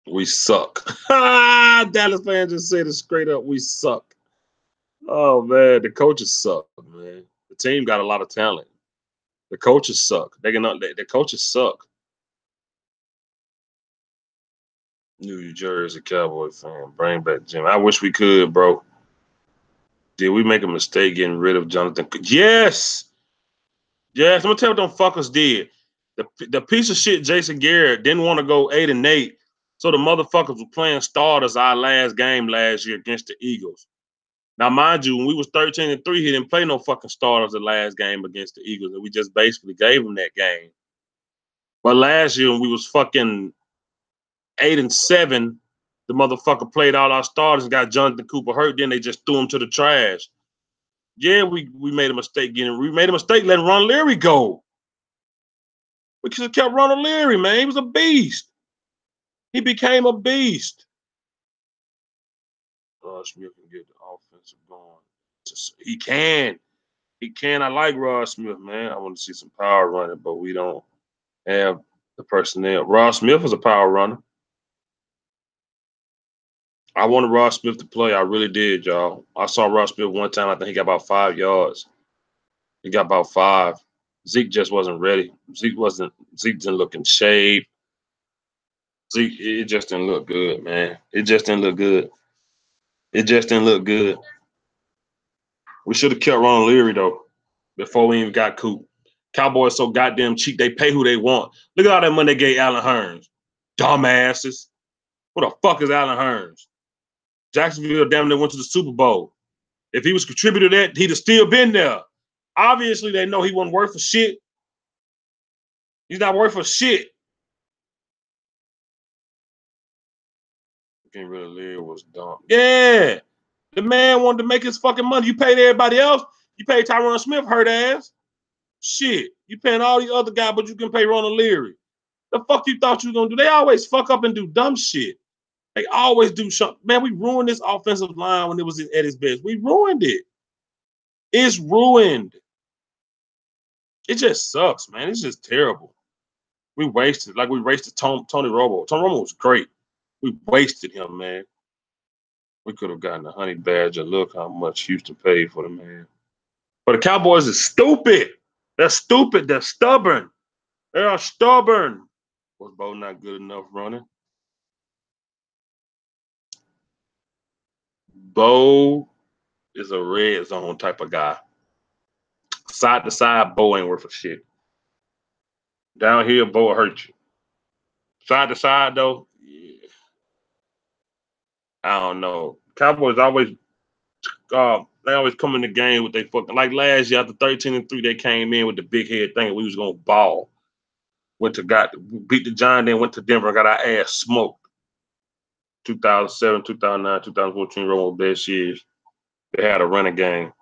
We suck. Dallas fans just said it straight up. We suck. Oh, man, the coaches suck, man. The team got a lot of talent. The coaches suck. The coaches suck. New Jersey Cowboy fan. Bring back Jimmy. I wish we could, bro. Did we make a mistake getting rid of Jonathan? Yes. Yes. I'm going to tell you what them fuckers did. The piece of shit Jason Garrett didn't want to go 8-8. So the motherfuckers were playing starters our last game last year against the Eagles. Now, mind you, when we was 13-3, he didn't play no fucking starters the last game against the Eagles, and we just basically gave him that game. But last year, when we was fucking 8-7, The motherfucker played all our starters and got Jonathan Cooper hurt. Then they just threw him to the trash. Yeah, we made a mistake we made a mistake letting Ron Leary go. We should have kept Ronald Leary, man. He was a beast. He became a beast. Smith can get the offensive going. He can. He can. I like Rod Smith, man. I want to see some power running, but we don't have the personnel. Rod Smith was a power runner. I wanted Rod Smith to play. I really did, y'all. I saw Rod Smith one time. I think he got about 5 yards. He got about 5. Zeke just wasn't ready. Zeke didn't look in shape. Zeke, it just didn't look good, man. It just didn't look good. It just didn't look good. We should have kept Ron Leary, though, before we even got Coop. Cowboys so goddamn cheap. They pay who they want. Look at all that money they gave Allen Hurns. Dumbasses. What the fuck is Allen Hurns? Jacksonville damn near went to the Super Bowl. If he was contributing to that, he'd have still been there. Obviously, they know he wasn't worth for shit. He's not worth for shit. Getting rid of Leary was dumb. Yeah. The man wanted to make his fucking money. You paid everybody else. You paid Tyron Smith, hurt ass. Shit. You paying all these other guys, but you can pay Ronald Leary. The fuck you thought you were going to do? They always fuck up and do dumb shit. They always do something. Man, we ruined this offensive line when it was at its best. We ruined it. It's ruined. It just sucks, man. It's just terrible. We wasted Tony Romo. Tony Romo was great. We wasted him, man. We could have gotten a honey badger. Look how much Houston paid for the man. But the Cowboys are stupid. They're stupid. They're stubborn. They are stubborn. Was Bo not good enough running? Bo is a red zone type of guy. Side to side, Bo ain't worth a shit. Down here, Bo will hurt you. Side to side, though, yeah. I don't know. Cowboys always they always come in the game with they fucking, like last year after 13-3, they came in with the big head thing. We was gonna ball. Beat the Giants, then went to Denver and got our ass smoked. 2007, 2009, 2014, Romo best years. They had a running game.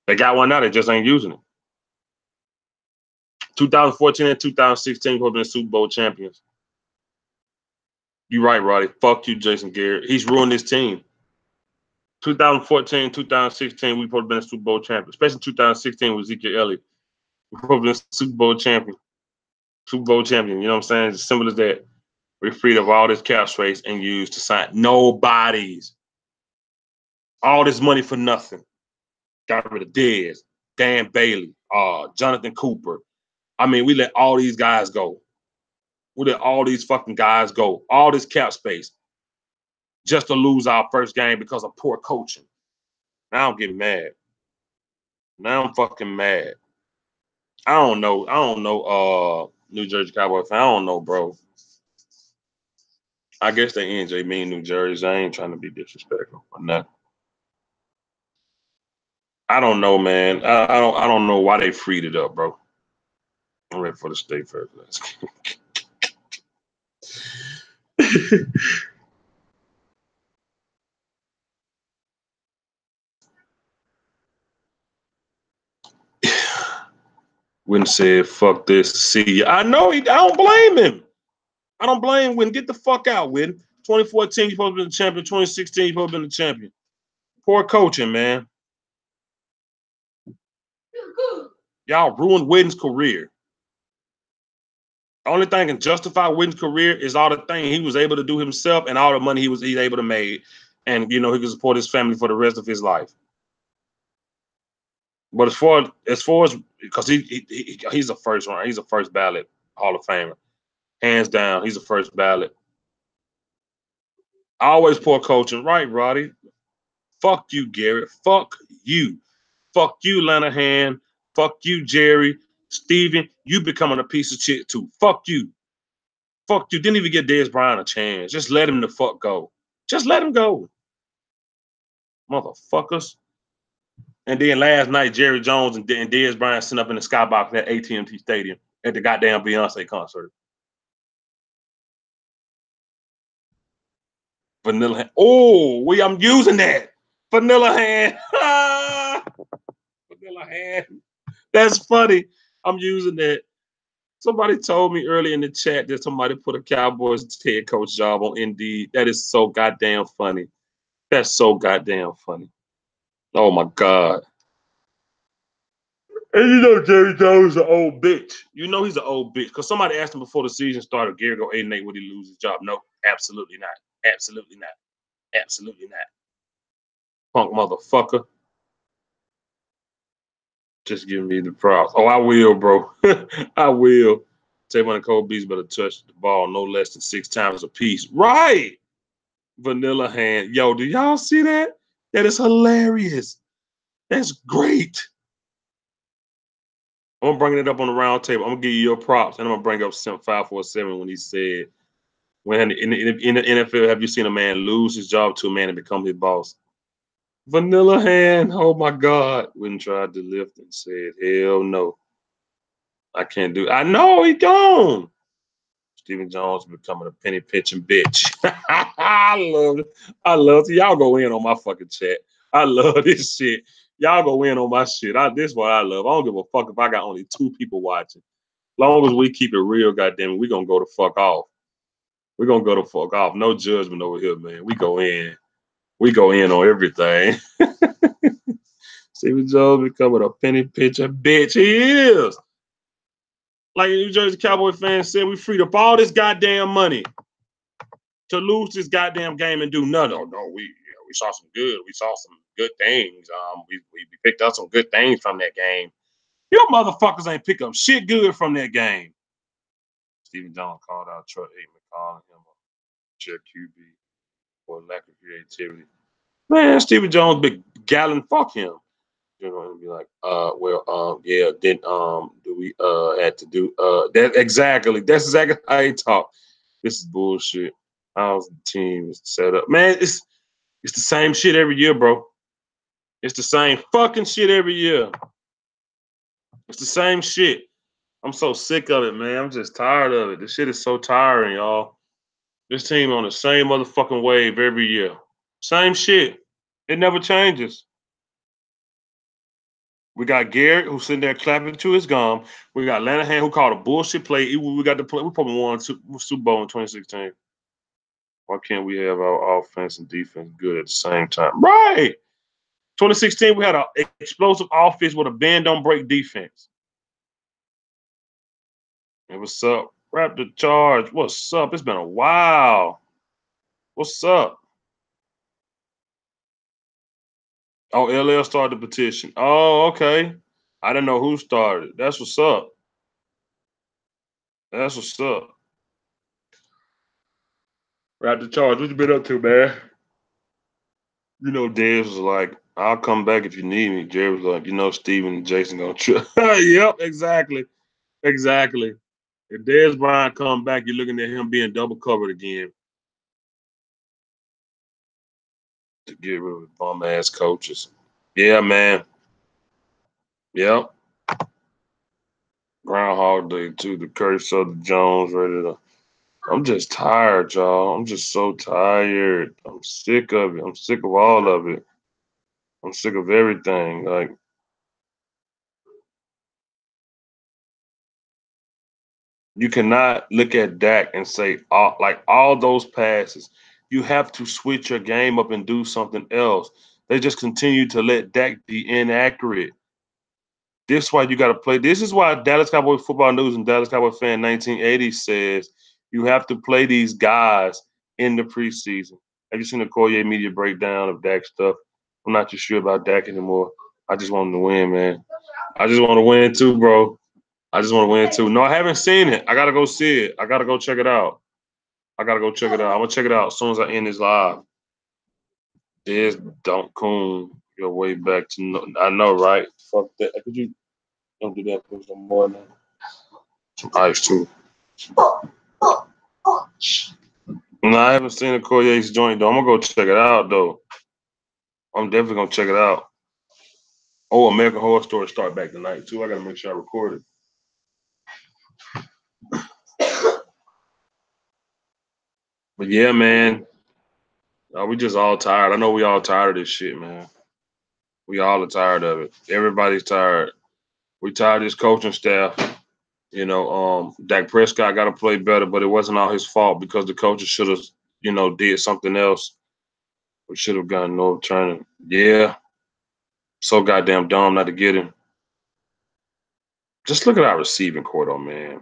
They got one now, they just ain't using it. 2014 and 2016, we've been Super Bowl champions. You're right, Roddy. Fuck you, Jason Garrett. He's ruined this team. 2014, 2016, we've probably been a Super Bowl champion, especially 2016 with Ezekiel Elliott. We've probably been Super Bowl champion. Super Bowl champion, you know what I'm saying? It's as simple as that. We're freed of all this cap space and used to sign nobodies. All this money for nothing. Got rid of Dez, Dan Bailey, Jonathan Cooper. I mean, we let all these guys go. We let all these fucking guys go. All this cap space just to lose our first game because of poor coaching. Now I'm getting mad. Now I'm fucking mad. I don't know, New Jersey Cowboys fan. I don't know, bro. I guess they NJ mean New Jersey. I ain't trying to be disrespectful or nothing. I don't know, man. I don't know why they freed it up, bro. I'm ready for the state first. Wynn said, fuck this, see ya. I know, I don't blame him. I don't blame Wynn. Get the fuck out, Wynn. 2014, you're supposed to be the champion. 2016, you're supposed to be the champion. Poor coaching, man. Y'all ruined Wynn's career. The only thing can justify Wynn's career is all the thing he was able to do himself and all the money he's able to make. And, you know, he could support his family for the rest of his life. But as far as because he's a first round, he's a first ballot Hall of Famer. Hands down, he's a first ballot. Always poor coaching. Right, Roddy? Fuck you, Garrett. Fuck you. Fuck you, Lanahan. Fuck you, Jerry. Steven, you becoming a piece of shit too. Fuck you. Fuck you. Didn't even give Dez Bryant a chance. Just let him the fuck go. Just let him go. Motherfuckers. And then last night, Jerry Jones and Dez Bryant sitting up in the skybox at AT&T Stadium at the goddamn Beyonce concert. Vanilla hand. Oh, I'm using that. Vanilla hand. Vanilla hand. That's funny. I'm using that. Somebody told me earlier in the chat that somebody put a Cowboys head coach job on Indeed. That is so goddamn funny. That's so goddamn funny. Oh my God. And you know Jerry Jones is an old bitch. You know he's an old bitch. Because somebody asked him before the season started, Gary go 8-8, would he lose his job? No, absolutely not. Absolutely not. Absolutely not. Punk motherfucker. Just give me the props. Oh, I will, bro. I will. Tavon and Cole Beasley better touch the ball no less than 6 times a piece. Right. Vanilla hand. Yo, do y'all see that? That is hilarious. That's great. I'm gonna bring it up on the round table. I'm gonna give you your props, and I'm gonna bring up 547 when he said, "When in the NFL, have you seen a man lose his job to a man and become his boss?" Vanilla hand. Oh my God. Wouldn't tried to lift and said, "Hell no, I can't do it." I know he gone. Stephen Jones becoming a penny pinching bitch. I love it. I love it. Y'all go in on my fucking chat. I love this shit. Y'all go in on my shit. This is what I love. I don't give a fuck if I got only 2 people watching. Long as we keep it real, goddamn it, we gonna go the fuck off. We gonna go the fuck off. No judgment over here, man. We go in. We go in on everything. Stephen Jones becoming a penny pincher bitch. He is. Like New Jersey Cowboy fans said, we freed up all this goddamn money to lose this goddamn game and do nothing. Oh, no, we saw some good. We saw some good things. We picked up some good things from that game. You motherfuckers ain't pick up shit good from that game. Stephen Jones called out Troy Aikman, calling him a chair QB for lack of creativity. Man, Stephen Jones, big gallon, fuck him. You know, and be like, yeah, then do we had to do that exactly. That's exactly how he talk. This is bullshit. How's the team is set up? Man, it's the same shit every year, bro. It's the same fucking shit every year. It's the same shit. I'm so sick of it, man. I'm just tired of it. This shit is so tiring, y'all. This team on the same motherfucking wave every year. Same shit. It never changes. We got Garrett who's sitting there clapping to his gum. We got Lanahan who called a bullshit play. We got the play. We probably won Super Bowl in 2016. Why can't we have our offense and defense good at the same time? Right. 2016, we had an explosive offense with a bend don't break defense. Hey, what's up? Wrap the charge. What's up? It's been a while. What's up? Oh, LL started the petition. Oh, okay. I didn't know who started. That's what's up. That's what's up. Wrap the charge. What you been up to, man? You know, Dez was like, I'll come back if you need me. Jerry was like, you know, Steven and Jason gonna trip. Yep, exactly. Exactly. If Dez Bryant come back, you're looking at him being double covered again. To get rid of bum ass coaches. Yeah, man. Yep. Groundhog Day too. The curse of the Jones ready to. I'm just tired, y'all. I'm just so tired. I'm sick of it. I'm sick of all of it. I'm sick of everything. Like, you cannot look at Dak and say all those passes. You have to switch your game up and do something else. They just continue to let Dak be inaccurate. This is why you got to play. This is why Dallas Cowboy Football News and Dallas Cowboy Fan 1980 says you have to play these guys in the preseason. Have you seen the Collier media breakdown of Dak stuff? I'm not too sure about Dak anymore. I just want him to win, man. I just want to win too, bro. I just want to win too. No, I haven't seen it. I got to go see it. I got to go check it out. I'm going to check it out as soon as I end this live. There's Don't Coon. Your way back to I know, right? Fuck that. Could you don't do that for some more now? Some ice too. No, I haven't seen the Collier's joint though. I'm gonna go check it out though. I'm definitely gonna check it out. Oh, American Horror Story start back tonight too. I gotta make sure I record it. But yeah, man. We just all tired. I know we all tired of this shit, man. We all are tired of it. Everybody's tired. We tired of this coaching staff. You know, Dak Prescott got to play better, but it wasn't all his fault because the coaches should have, did something else. We should have gotten no turning. Yeah. So goddamn dumb not to get him. Just look at our receiving core, though, man.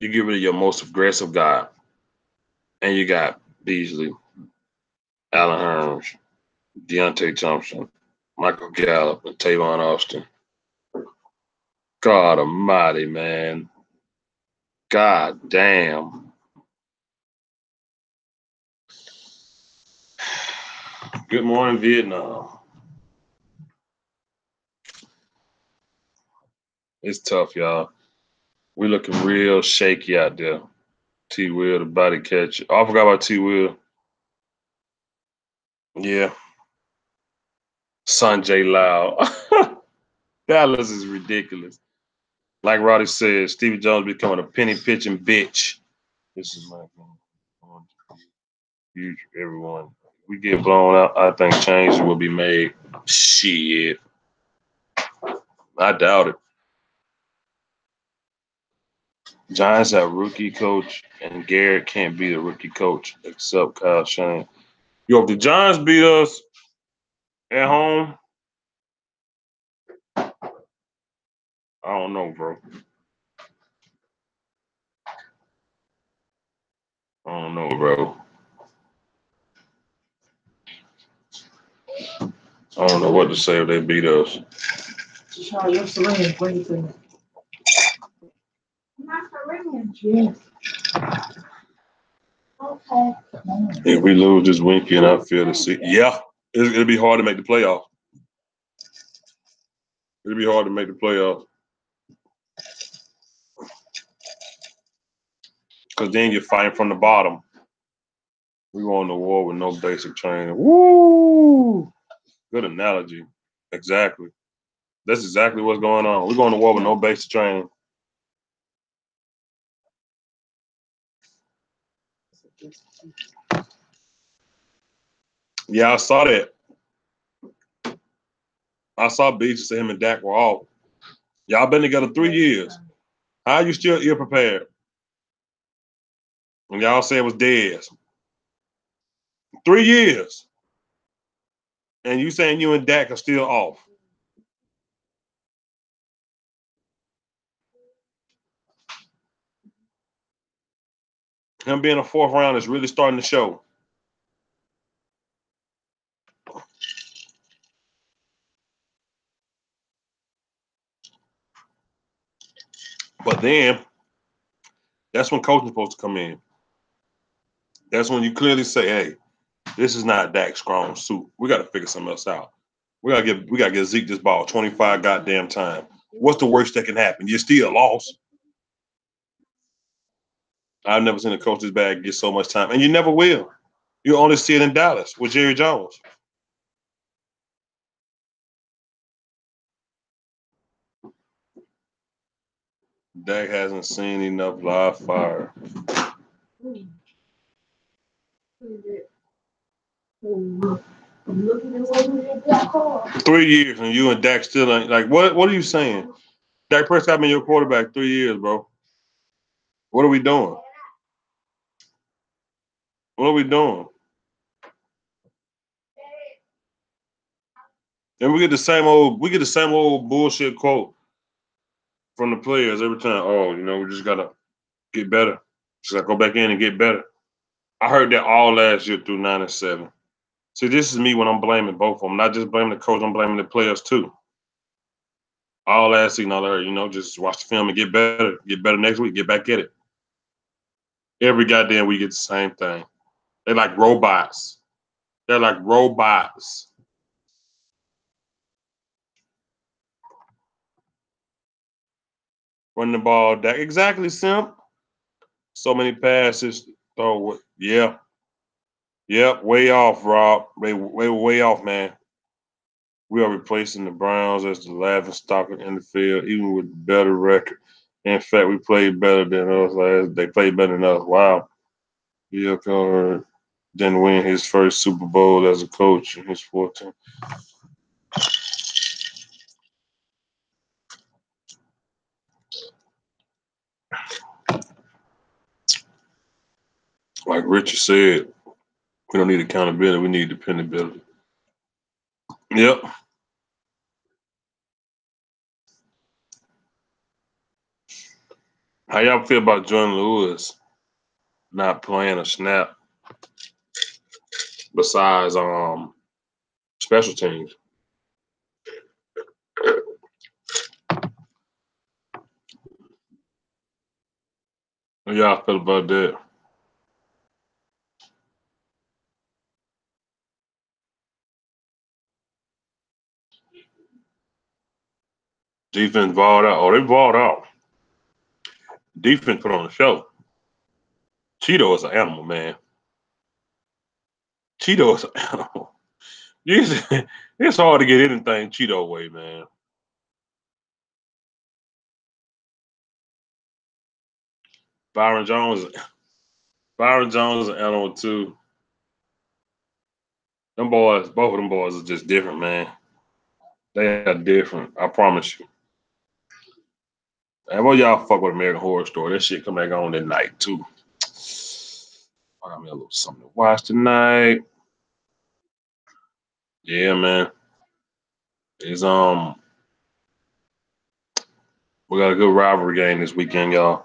You get rid of your most aggressive guy, and you got Beasley, Allen Hurns, Deontay Thompson, Michael Gallup, and Tavon Austin. God almighty, man. God damn. Good morning, Vietnam. It's tough, y'all. We looking real shaky out there. T. Will, the body catcher. Oh, I forgot about T. Will. Yeah. Sanjay Lau. Dallas is ridiculous. Like Roddy said, Stevie Jones becoming a penny pitching bitch. This is my huge everyone. We get blown out, I think changes will be made. Shit. I doubt it. Giants have rookie coach, and Garrett can't be the rookie coach except Kyle Shanahan. Yo, if the Giants beat us at home, I don't know, bro. I don't know, bro. I don't know what to say if they beat us. Okay. If we lose this weekend, I feel the seat. Yeah, it'll be hard to make the playoff. It'll be hard to make the playoff. Because then you're fighting from the bottom. We go on the war with no basic training. Woo! Good analogy. Exactly. That's exactly what's going on. We're going to war with no basic training. Yeah, I saw that. I saw Beach say him and Dak were off. Y'all been together 3 years. How you still ill prepared? And y'all say it was dead. 3 years. And you saying you and Dak are still off. Him being a fourth round is really starting to show. But then, that's when coaching's supposed to come in. That's when you clearly say, hey, this is not Dak's strong suit. We got to figure something else out. We gotta get Zeke this ball 25 goddamn time. What's the worst that can happen? You're still lost. I've never seen a coach this bad get so much time, and you never will. You only see it in Dallas with Jerry Jones. Dak hasn't seen enough live fire. 3 years and you and Dak still ain't like what are you saying? Dak Prescott been your quarterback 3 years, bro. What are we doing? What are we doing? And we get the same old bullshit quote from the players every time. Oh, we just gotta get better. Just gotta go back in and get better. I heard that all last year through 9 and 7. See, this is me when I'm blaming both of them. Not just blaming the coach, I'm blaming the players too. All last season, all I heard, just watch the film and get better. Get better next week, get back at it. Every goddamn week, get the same thing. They're like robots. They're like robots. Running the ball, Dak. Exactly, Simp. So many passes. Oh, yeah. Yep, way off, Rob. Way off, man. We are replacing the Browns as the laughing stock in the field, even with better record. In fact, we played better than us. They played better than us. Wow. Yeah, covered. Didn't win his first Super Bowl as a coach in his 14th. Like Richard said, we don't need accountability. We need dependability. Yep. How y'all feel about Jordan Lewis not playing a snap besides special teams? How y'all feel about that? Defense balled out. Oh, they balled out. Defense put on the show. Cheeto is an animal, man. Cheeto is an animal. It's hard to get anything Cheeto way, man. Byron Jones is an animal too. Them boys, both of them boys are just different, man. They are different. I promise you. And what y'all fuck with American Horror Story? That shit come back on at night too. I got me a little something to watch tonight. Yeah, man. It's we got a good rivalry game this weekend, y'all.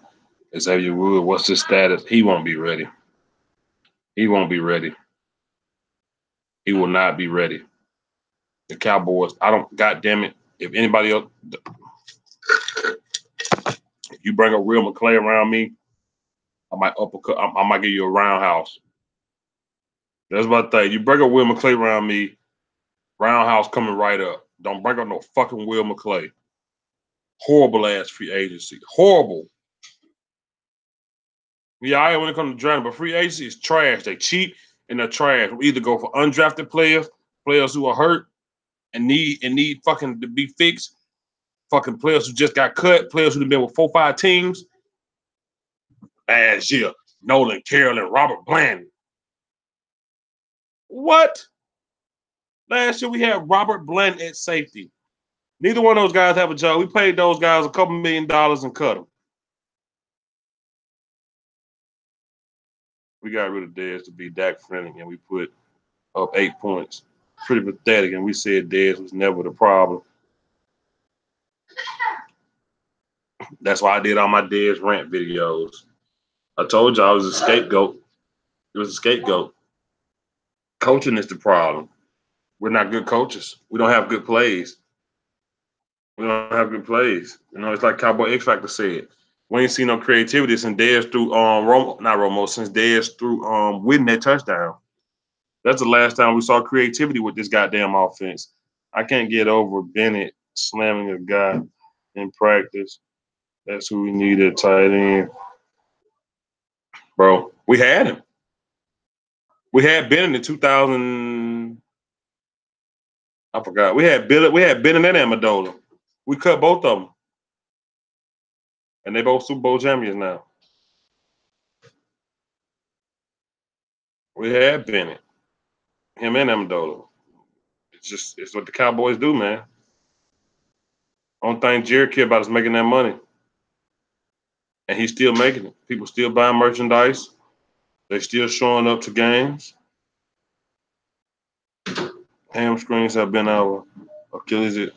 Xavier Wood, what's his status? He won't be ready. He won't be ready. He will not be ready. The Cowboys, God damn it. If anybody else, if you bring a real McClay around me, I might uppercut. I might give you a roundhouse. That's my thing. You bring a Will McClay around me, roundhouse coming right up. Don't bring up no fucking Will McClay. Horrible ass free agency. Horrible. Yeah, I when it comes to drafting, but free agency is trash. They cheap and they're trash. We either go for undrafted players, players who are hurt and need fucking to be fixed, fucking players who just got cut, players who've been with 4-5 teams. Last year, Nolan Carroll and Robert Bland. What? Last year we had Robert Bland at safety. Neither one of those guys have a job. We paid those guys a couple $1 million and cut them. We got rid of Dez to be Dak friendly, and we put up 8 points. Pretty pathetic, and we said Dez was never the problem. That's why I did all my Dez rant videos. I told you I was a scapegoat. It was a scapegoat. Coaching is the problem. We're not good coaches. We don't have good plays. We don't have good plays. You know, it's like Cowboy X Factor said. We ain't seen no creativity since Dez threw since Dez threw Witten that touchdown. That's the last time we saw creativity with this goddamn offense. I can't get over Bennett slamming a guy in practice. That's who we need at tight end. Bro, we had him. We had Bennett in 2000. I forgot. We had Bennett and Amendola. We cut both of them. And they both Super Bowl champions now. We had Bennett. Him and Amendola. It's what the Cowboys do, man. Only thing Jerry care about is making that money. And he's still making it. People still buying merchandise. They still showing up to games. Hamstrings have been our Achilles.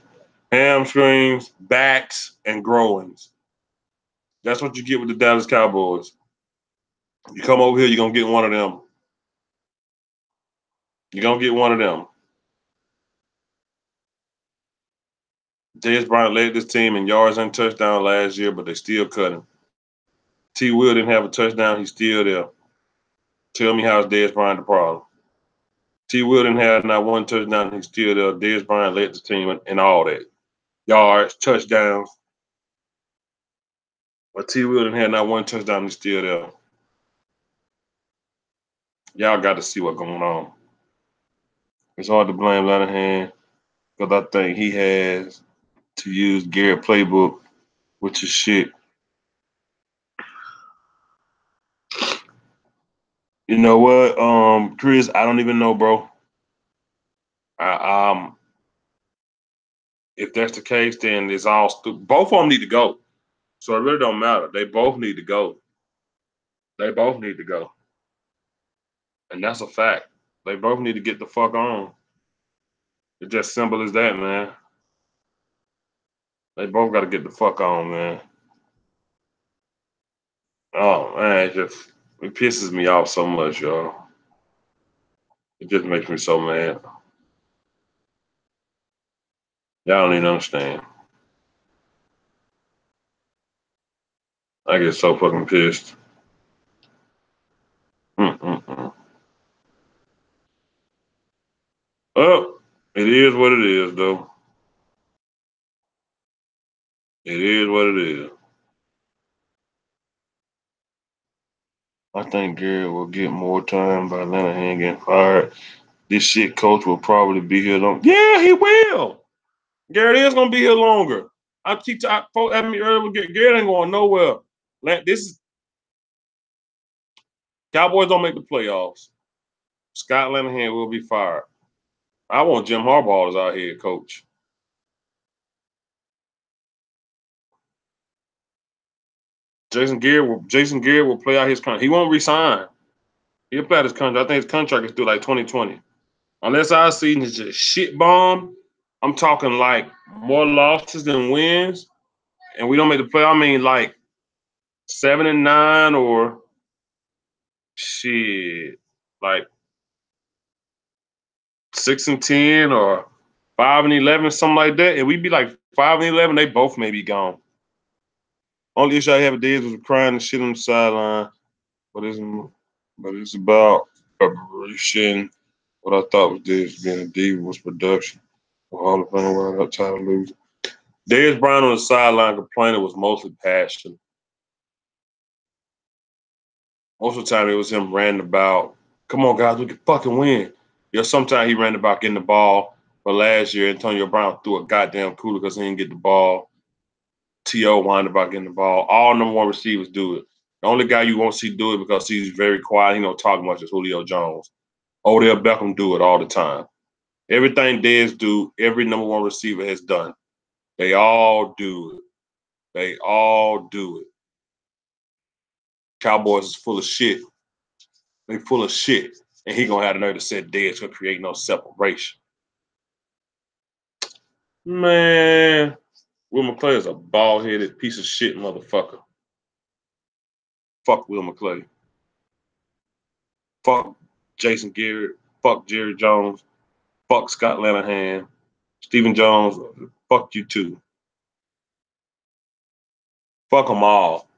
Hamstrings, backs, and groins. That's what you get with the Dallas Cowboys. You come over here, you're going to get one of them. You're going to get one of them. Dez Bryant led this team in yards and touchdown last year, but they still cut him. T. Will didn't have a touchdown. He's still there. Tell me how is Dez Bryant the problem? T. Will didn't have not one touchdown. He's still there. Dez Bryant led the team and all that. Yards, touchdowns. But T. Will didn't have not one touchdown. He's still there. Y'all got to see what's going on. It's hard to blame Lanahan because I think he has to use Garrett playbook, which is shit. You know what, Chris? I don't even know, bro. I, if that's the case, then it's all stupid. Both of them need to go. So it really don't matter. They both need to go. They both need to go. And that's a fact. They both need to get the fuck on. It's just simple as that, man. They both got to get the fuck on, man. Oh man, it pisses me off so much, y'all. It just makes me so mad. Y'all don't even understand. I get so fucking pissed. Mm-mm-mm. Oh, it is what it is, though. It is what it is. I think Gary will get more time by Lanahan getting fired. This shit coach will probably be here long. Yeah, he will. Garrett is gonna be here longer. I mean earlier, Garrett ain't going nowhere. This is Cowboys don't make the playoffs. Scott Lanahan will be fired. I want Jim Harbaugh as our head coach. Jason Garrett will play out his contract. He won't resign. He'll play out his contract. I think his contract is through like 2020. Unless our season is just shit bomb, I'm talking like more losses than wins, and we don't make the play. I mean like 7-9 or shit, like 6-10 or 5-11, something like that. And we'd be like 5-11, they both may be gone. Only issue I have with Dez was crying and shit on the sideline. But it's about preparation. What I thought was Dez being a diva was production. Hall of Fame wound up tired of losing. Dez Bryant on the sideline complaining was mostly passion. Most of the time it was him ranting about, come on guys, we can fucking win. Yeah, sometimes he ran about getting the ball. But last year, Antonio Brown threw a goddamn cooler because he didn't get the ball. T.O. whined about getting the ball. All number one receivers do it. The only guy you won't see do it because he's very quiet, he don't talk much, is Julio Jones. Odell Beckham do it all the time. Everything Dez do, every number one receiver has done. They all do it. They all do it. Cowboys is full of shit. They full of shit. And he gonna have the nerve to say Dez gonna create no separation. Man, Will McClay is a bald-headed piece of shit motherfucker. Fuck Will McClay. Fuck Jason Garrett. Fuck Jerry Jones. Fuck Scott Lanahan. Stephen Jones. Fuck you too. Fuck them all.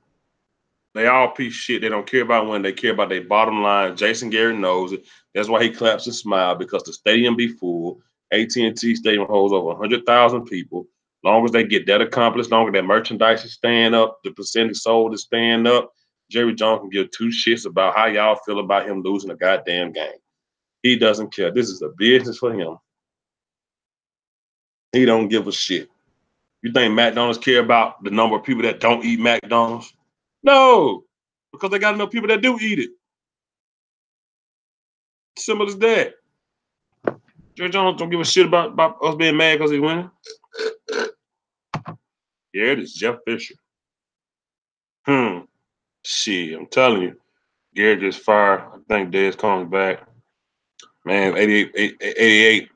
They all piece of shit. They don't care about winning. They care about their bottom line. Jason Garrett knows it. That's why he claps and smiles, because the stadium be full. AT&T Stadium holds over 100,000 people. Long as they get that accomplished, long as that merchandise is staying up, the percentage sold is staying up, Jerry Jones can give two shits about how y'all feel about him losing a goddamn game. He doesn't care. This is a business for him. He don't give a shit. You think McDonald's care about the number of people that don't eat McDonald's? No, because they got enough people that do eat it. Simple as that. Jerry Jones don't give a shit about us being mad because he's winning. Yeah, it is Jeff Fisher. Shit, I'm telling you. Garrett just fired. I think Dez comes back. Man, 88,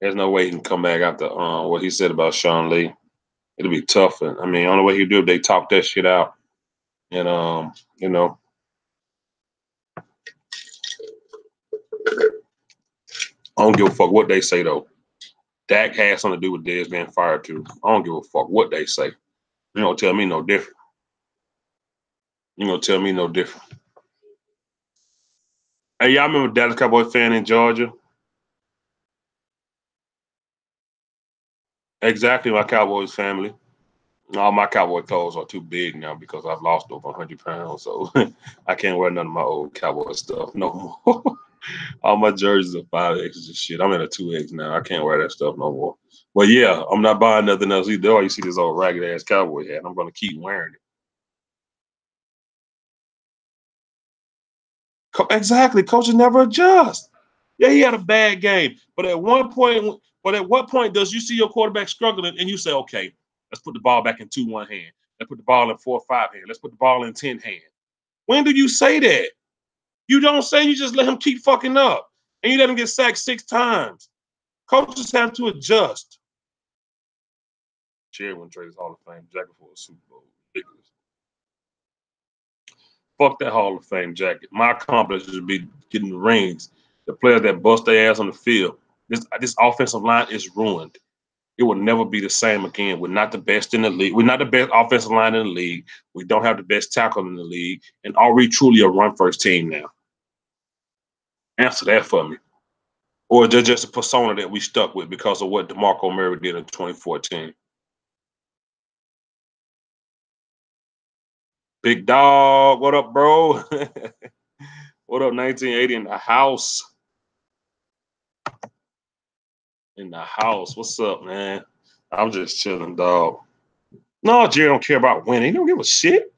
there's no way he can come back after what he said about Sean Lee. It'll be tough. I mean, the only way he do it, they talk that shit out. And, you know, I don't give a fuck what they say, though. Dak has something to do with Dez being fired, too. I don't give a fuck what they say. You don't tell me no different. You gonna tell me no different. Hey, y'all remember Dallas Cowboys fan in Georgia? Exactly, my Cowboys family. All my Cowboy clothes are too big now because I've lost over 100 pounds, so I can't wear none of my old Cowboy stuff no more. All my jerseys are 5Xs and shit. I'm in a 2X now. I can't wear that stuff no more. But yeah, I'm not buying nothing else either. All you see this old ragged ass Cowboy hat. I'm gonna keep wearing it. Exactly. Coaches never adjust. Yeah, he had a bad game. But at what point does you see your quarterback struggling and you say, okay, let's put the ball back in 2-1 hand. Let's put the ball in 4-5 hand. Let's put the ball in 10 hand. When do you say that? You don't say, you just let him keep fucking up. And you let him get sacked 6 times. Coaches have to adjust. Jerry wouldn't trade his Hall of Fame jacket for a Super Bowl. Ridiculous. Fuck that Hall of Fame jacket. My accomplishment would be getting the rings. The players that bust their ass on the field. This offensive line is ruined. It will never be the same again. We're not the best in the league. We're not the best offensive line in the league. We don't have the best tackle in the league. And are we truly a run-first team now? Answer that for me. Or is it just a persona that we stuck with because of what DeMarco Murray did in 2014? Big dog, what up, bro? What up, 1980 in the house? In the house. What's up, man? I'm just chilling, dog. No, Jerry don't care about winning. He don't give a shit.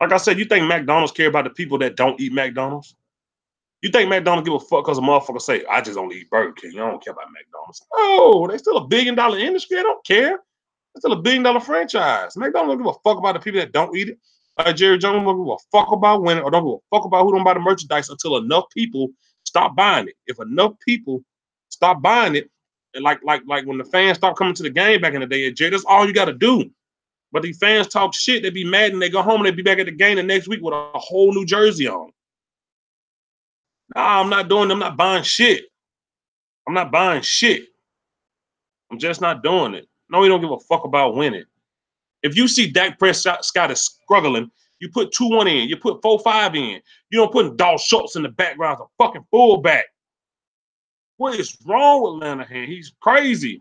Like I said, you think McDonald's care about the people that don't eat McDonald's? You think McDonald's give a fuck because a motherfucker say, I just only eat Burger King. I don't care about McDonald's. Oh, they still $1 billion industry. I don't care. It's still $1 billion franchise. McDonald's don't give a fuck about the people that don't eat it. Like Jerry Jones don't give a fuck about winning or don't give a fuck about who don't buy the merchandise until enough people stop buying it. If enough people stop buying it, and like when the fans start coming to the game back in the day, Jerry, that's all you got to do. But these fans talk shit. They be mad and they go home and they be back at the game the next week with a whole new jersey on. Nah, I'm not doing it. I'm not buying shit. I'm not buying shit. I'm just not doing it. No, he don't give a fuck about winning. If you see Dak Prescott is struggling, you put 2-1 in. You put 4-5 in. You don't put Dalton Schultz in the background as a fucking fullback. What is wrong with Lanahan? He's crazy.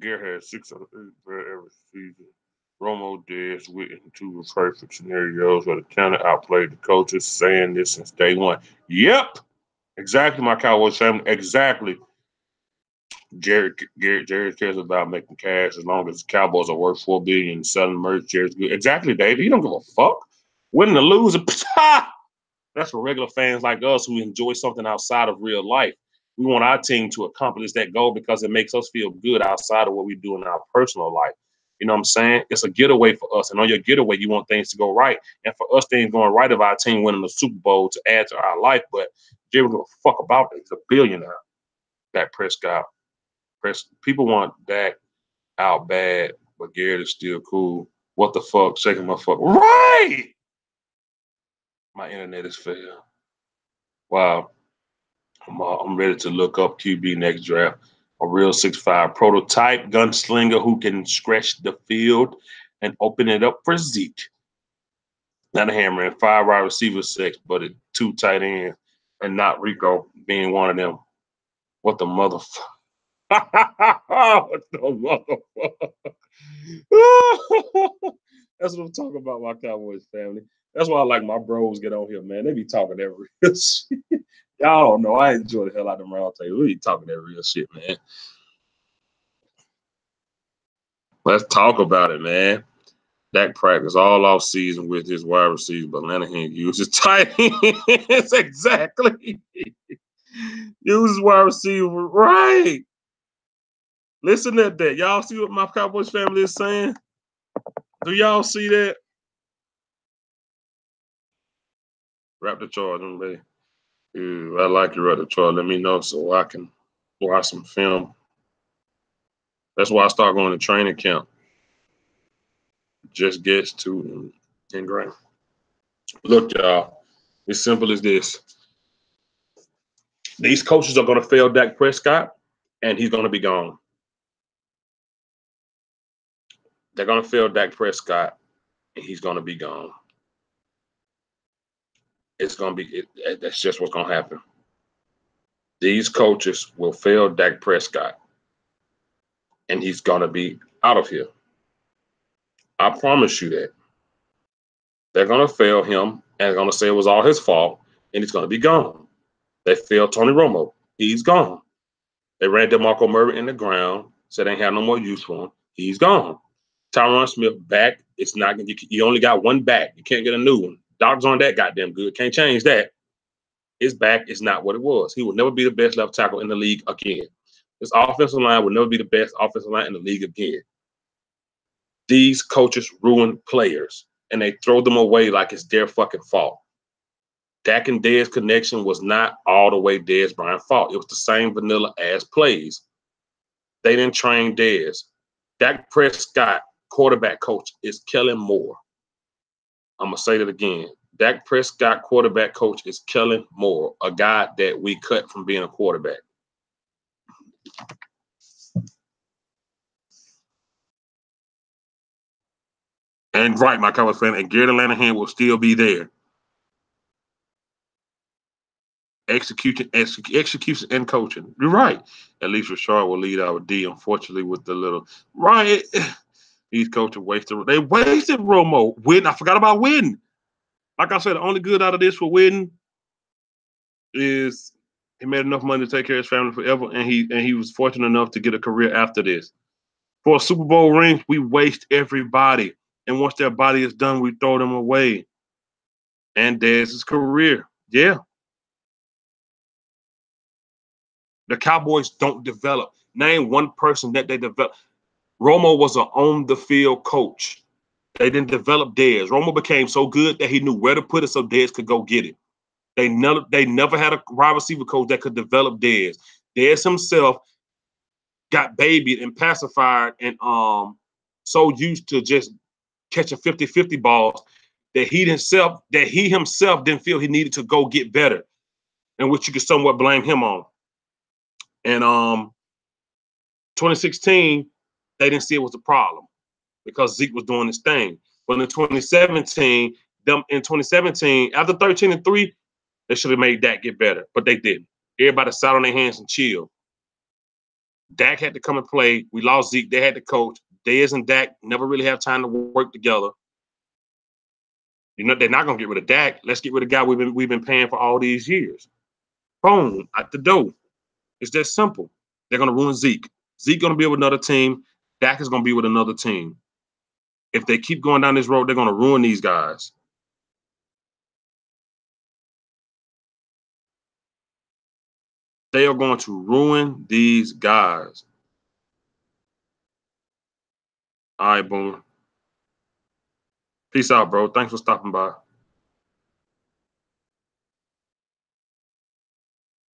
Gary had 6 every season. Romo did with 2 perfect scenarios where the talent outplayed the coaches, saying this since day one. Yep. Exactly, my Cowboys family. Exactly. Jared cares about making cash as long as the Cowboys are worth $4 billion selling merch. Jared's good. Exactly, David. He don't give a fuck. Winning or losing, that's for regular fans like us who enjoy something outside of real life. We want our team to accomplish that goal because it makes us feel good outside of what we do in our personal life. You know what I'm saying? It's a getaway for us. And on your getaway, you want things to go right. And for us, things going right of our team winning the Super Bowl to add to our life. But Jerry don't give a fuck about it. He's a billionaire. Dak Prescott. People want Dak out bad, but Garrett is still cool. What the fuck? Shaking my fuck. Right! My internet is failed. Wow. I'm ready to look up QB next draft. A real 6'5" prototype gunslinger who can stretch the field and open it up for Zeke. Not a hammer and 5 wide receiver six, but 2 tight ends, and not Rico being one of them. What the motherfucker? What the motherfucker? That's what I'm talking about, my Cowboys family. That's why I like my bros get on here, man. They be talking that real shit. Y'all don't know. I enjoy the hell out of them round table. We be talking that real shit, man. Let's talk about it, man. Dak practice all off season with his wide receivers, but Lanahan uses tight ends. Exactly. Uses wide receiver. Right. Listen to that. Y'all see what my Cowboys family is saying? Do y'all see that? Wrap the charge, baby. I like you, Wrap the charge. Let me know so I can watch some film. That's why I start going to training camp. Just gets to 10 grand. Look, y'all, as simple as this. These coaches are going to fail Dak Prescott, and he's going to be gone. They're going to fail Dak Prescott, and he's going to be gone. It's going to be that's just what's going to happen. These coaches will fail Dak Prescott, and he's going to be out of here. I promise you that. They're going to fail him, and they're going to say it was all his fault, and he's going to be gone. They failed Tony Romo. He's gone. They ran DeMarco Murray in the ground, said they ain't have no more use for him. He's gone. Tyron Smith back. It's not gonna. You only got one back. You can't get a new one. Doc's on that goddamn good. Can't change that. His back is not what it was. He will never be the best left tackle in the league again. This offensive line will never be the best offensive line in the league again. These coaches ruin players, and they throw them away like it's their fucking fault. Dak and Dez connection was not all the way Dez Bryant fault. It was the same vanilla ass plays. They didn't train Dez. Dak Prescott, quarterback coach, is Kellen Moore. I'm going to say that again. Dak Prescott, quarterback coach, is Kellen Moore, a guy that we cut from being a quarterback. And right, my Cowboys fan, and Gary Linehan will still be there. Execution and coaching. You're right. At least Rashard will lead our D, unfortunately, with the little right. These coaches wasted. They wasted Romo. Win. I forgot about Win. Like I said, the only good out of this for Win is he made enough money to take care of his family forever, and he was fortunate enough to get a career after this. For a Super Bowl ring, we waste everybody, and once their body is done, we throw them away. And there's his career. Yeah. The Cowboys don't develop. Name one person that they develop. Romo was an on-the-field coach. They didn't develop Dez. Romo became so good that he knew where to put it so Dez could go get it. They never had a wide receiver coach that could develop Dez. Dez himself got babied and pacified and so used to just catching 50-50 balls that he himself didn't feel he needed to go get better, and which you could somewhat blame him on. And 2016, they didn't see it was a problem because Zeke was doing his thing. But in 2017, after 13-3, they should have made Dak get better, but they didn't. Everybody sat on their hands and chilled. Dak had to come and play. We lost Zeke. They had to coach. Dez and Dak never really have time to work together. You know, they're not gonna get rid of Dak. Let's get rid of the guy we've been paying for all these years. Boom, out the door. It's that simple. They're gonna ruin Zeke. Zeke gonna be with another team. Dak is gonna be with another team. If they keep going down this road, they're gonna ruin these guys. They are going to ruin these guys. All right, Boomer. Peace out, bro. Thanks for stopping by.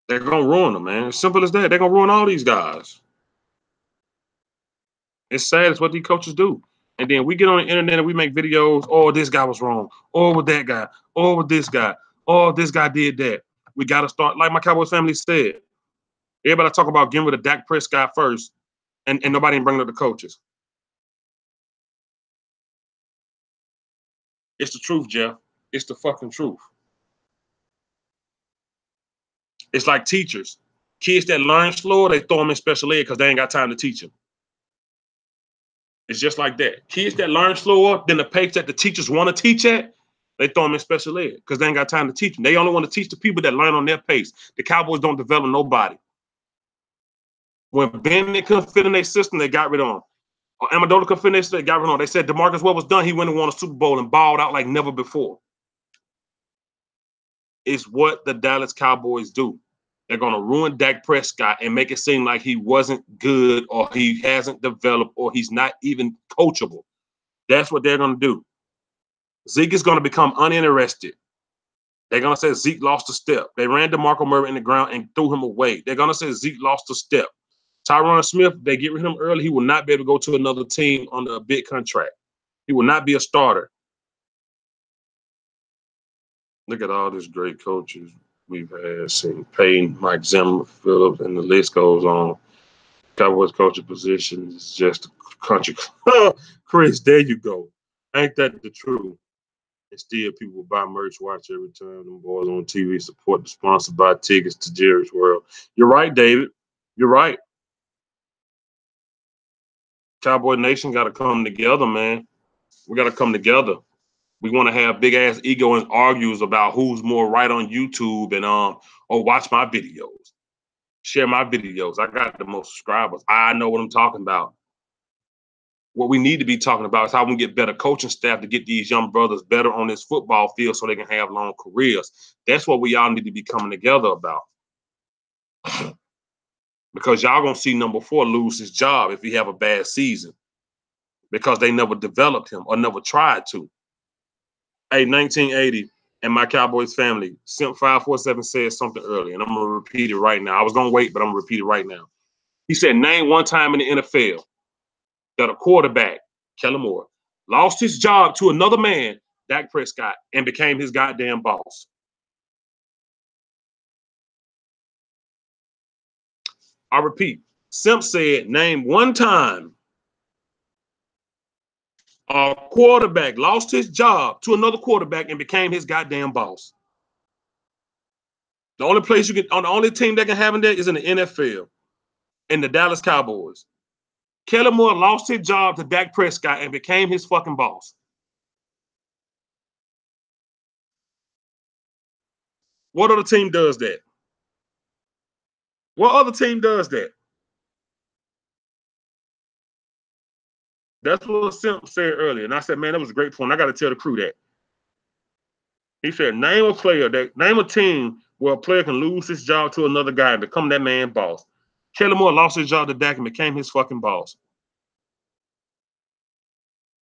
They're going to ruin them, man. As simple as that. They're going to ruin all these guys. It's sad. It's what these coaches do. And then we get on the internet and we make videos. Oh, this guy was wrong. Or with that guy. Or with this guy. Oh, this guy did that. We got to start, like my Cowboys family said. Everybody talk about getting rid of Dak Prescott first, and nobody bringing up the coaches. It's the truth, Jeff. It's the fucking truth. It's like teachers. Kids that learn slower, they throw them in special ed because they ain't got time to teach them. It's just like that. Kids that learn slower than the pace that the teachers want to teach at, they throw them in special ed because they ain't got time to teach them. They only want to teach the people that learn on their pace. The Cowboys don't develop nobody. When Bennett couldn't fit in their system, they got rid of him. Or Amendola couldn't fit in their system, they got rid of him. They said DeMarcus Webb was done. He went and won a Super Bowl and balled out like never before. It's what the Dallas Cowboys do. They're going to ruin Dak Prescott and make it seem like he wasn't good or he hasn't developed or he's not even coachable. That's what they're going to do. Zeke is going to become uninterested. They're going to say Zeke lost a step. They ran DeMarco Murray in the ground and threw him away. They're going to say Zeke lost a step. Tyron Smith, they get rid of him early. He will not be able to go to another team on a big contract. He will not be a starter. Look at all these great coaches we've had, seen Payton, Mike Zimmer, Phillips, and the list goes on. Cowboys coaching position is just a country. Chris, there you go. Ain't that the truth? And still people buy merch, watch every time them boys on TV, support the sponsor, buy tickets to Jerry's World. You're right, David. You're right. Cowboy Nation got to come together, man. We got to come together. We want to have big ass ego and argues about who's more right on YouTube and or watch my videos, share my videos. I got the most subscribers. I know what I'm talking about. What we need to be talking about is how we can get better coaching staff to get these young brothers better on this football field so they can have long careers. That's what we all need to be coming together about. Because y'all gonna see number 4 lose his job if he have a bad season because they never developed him or never tried to. Hey, 1980 and my Cowboys family, Simp 547 said something earlier, and I'm gonna repeat it right now. I was gonna wait, but I'm gonna repeat it right now. He said, name one time in the NFL that a quarterback, Kellen Moore, lost his job to another man, Dak Prescott, and became his goddamn boss. I repeat, Simp said, name one time a quarterback lost his job to another quarterback and became his goddamn boss. The only place you can, on the only team that can have him there is in the NFL, in the Dallas Cowboys. Kellen Moore lost his job to Dak Prescott and became his fucking boss. What other team does that? What other team does that? That's what Simp said earlier. And I said, man, that was a great point. I got to tell the crew that. He said, name a team where a player can lose his job to another guy and become that man's boss. Kellen Moore lost his job to Dak and became his fucking boss.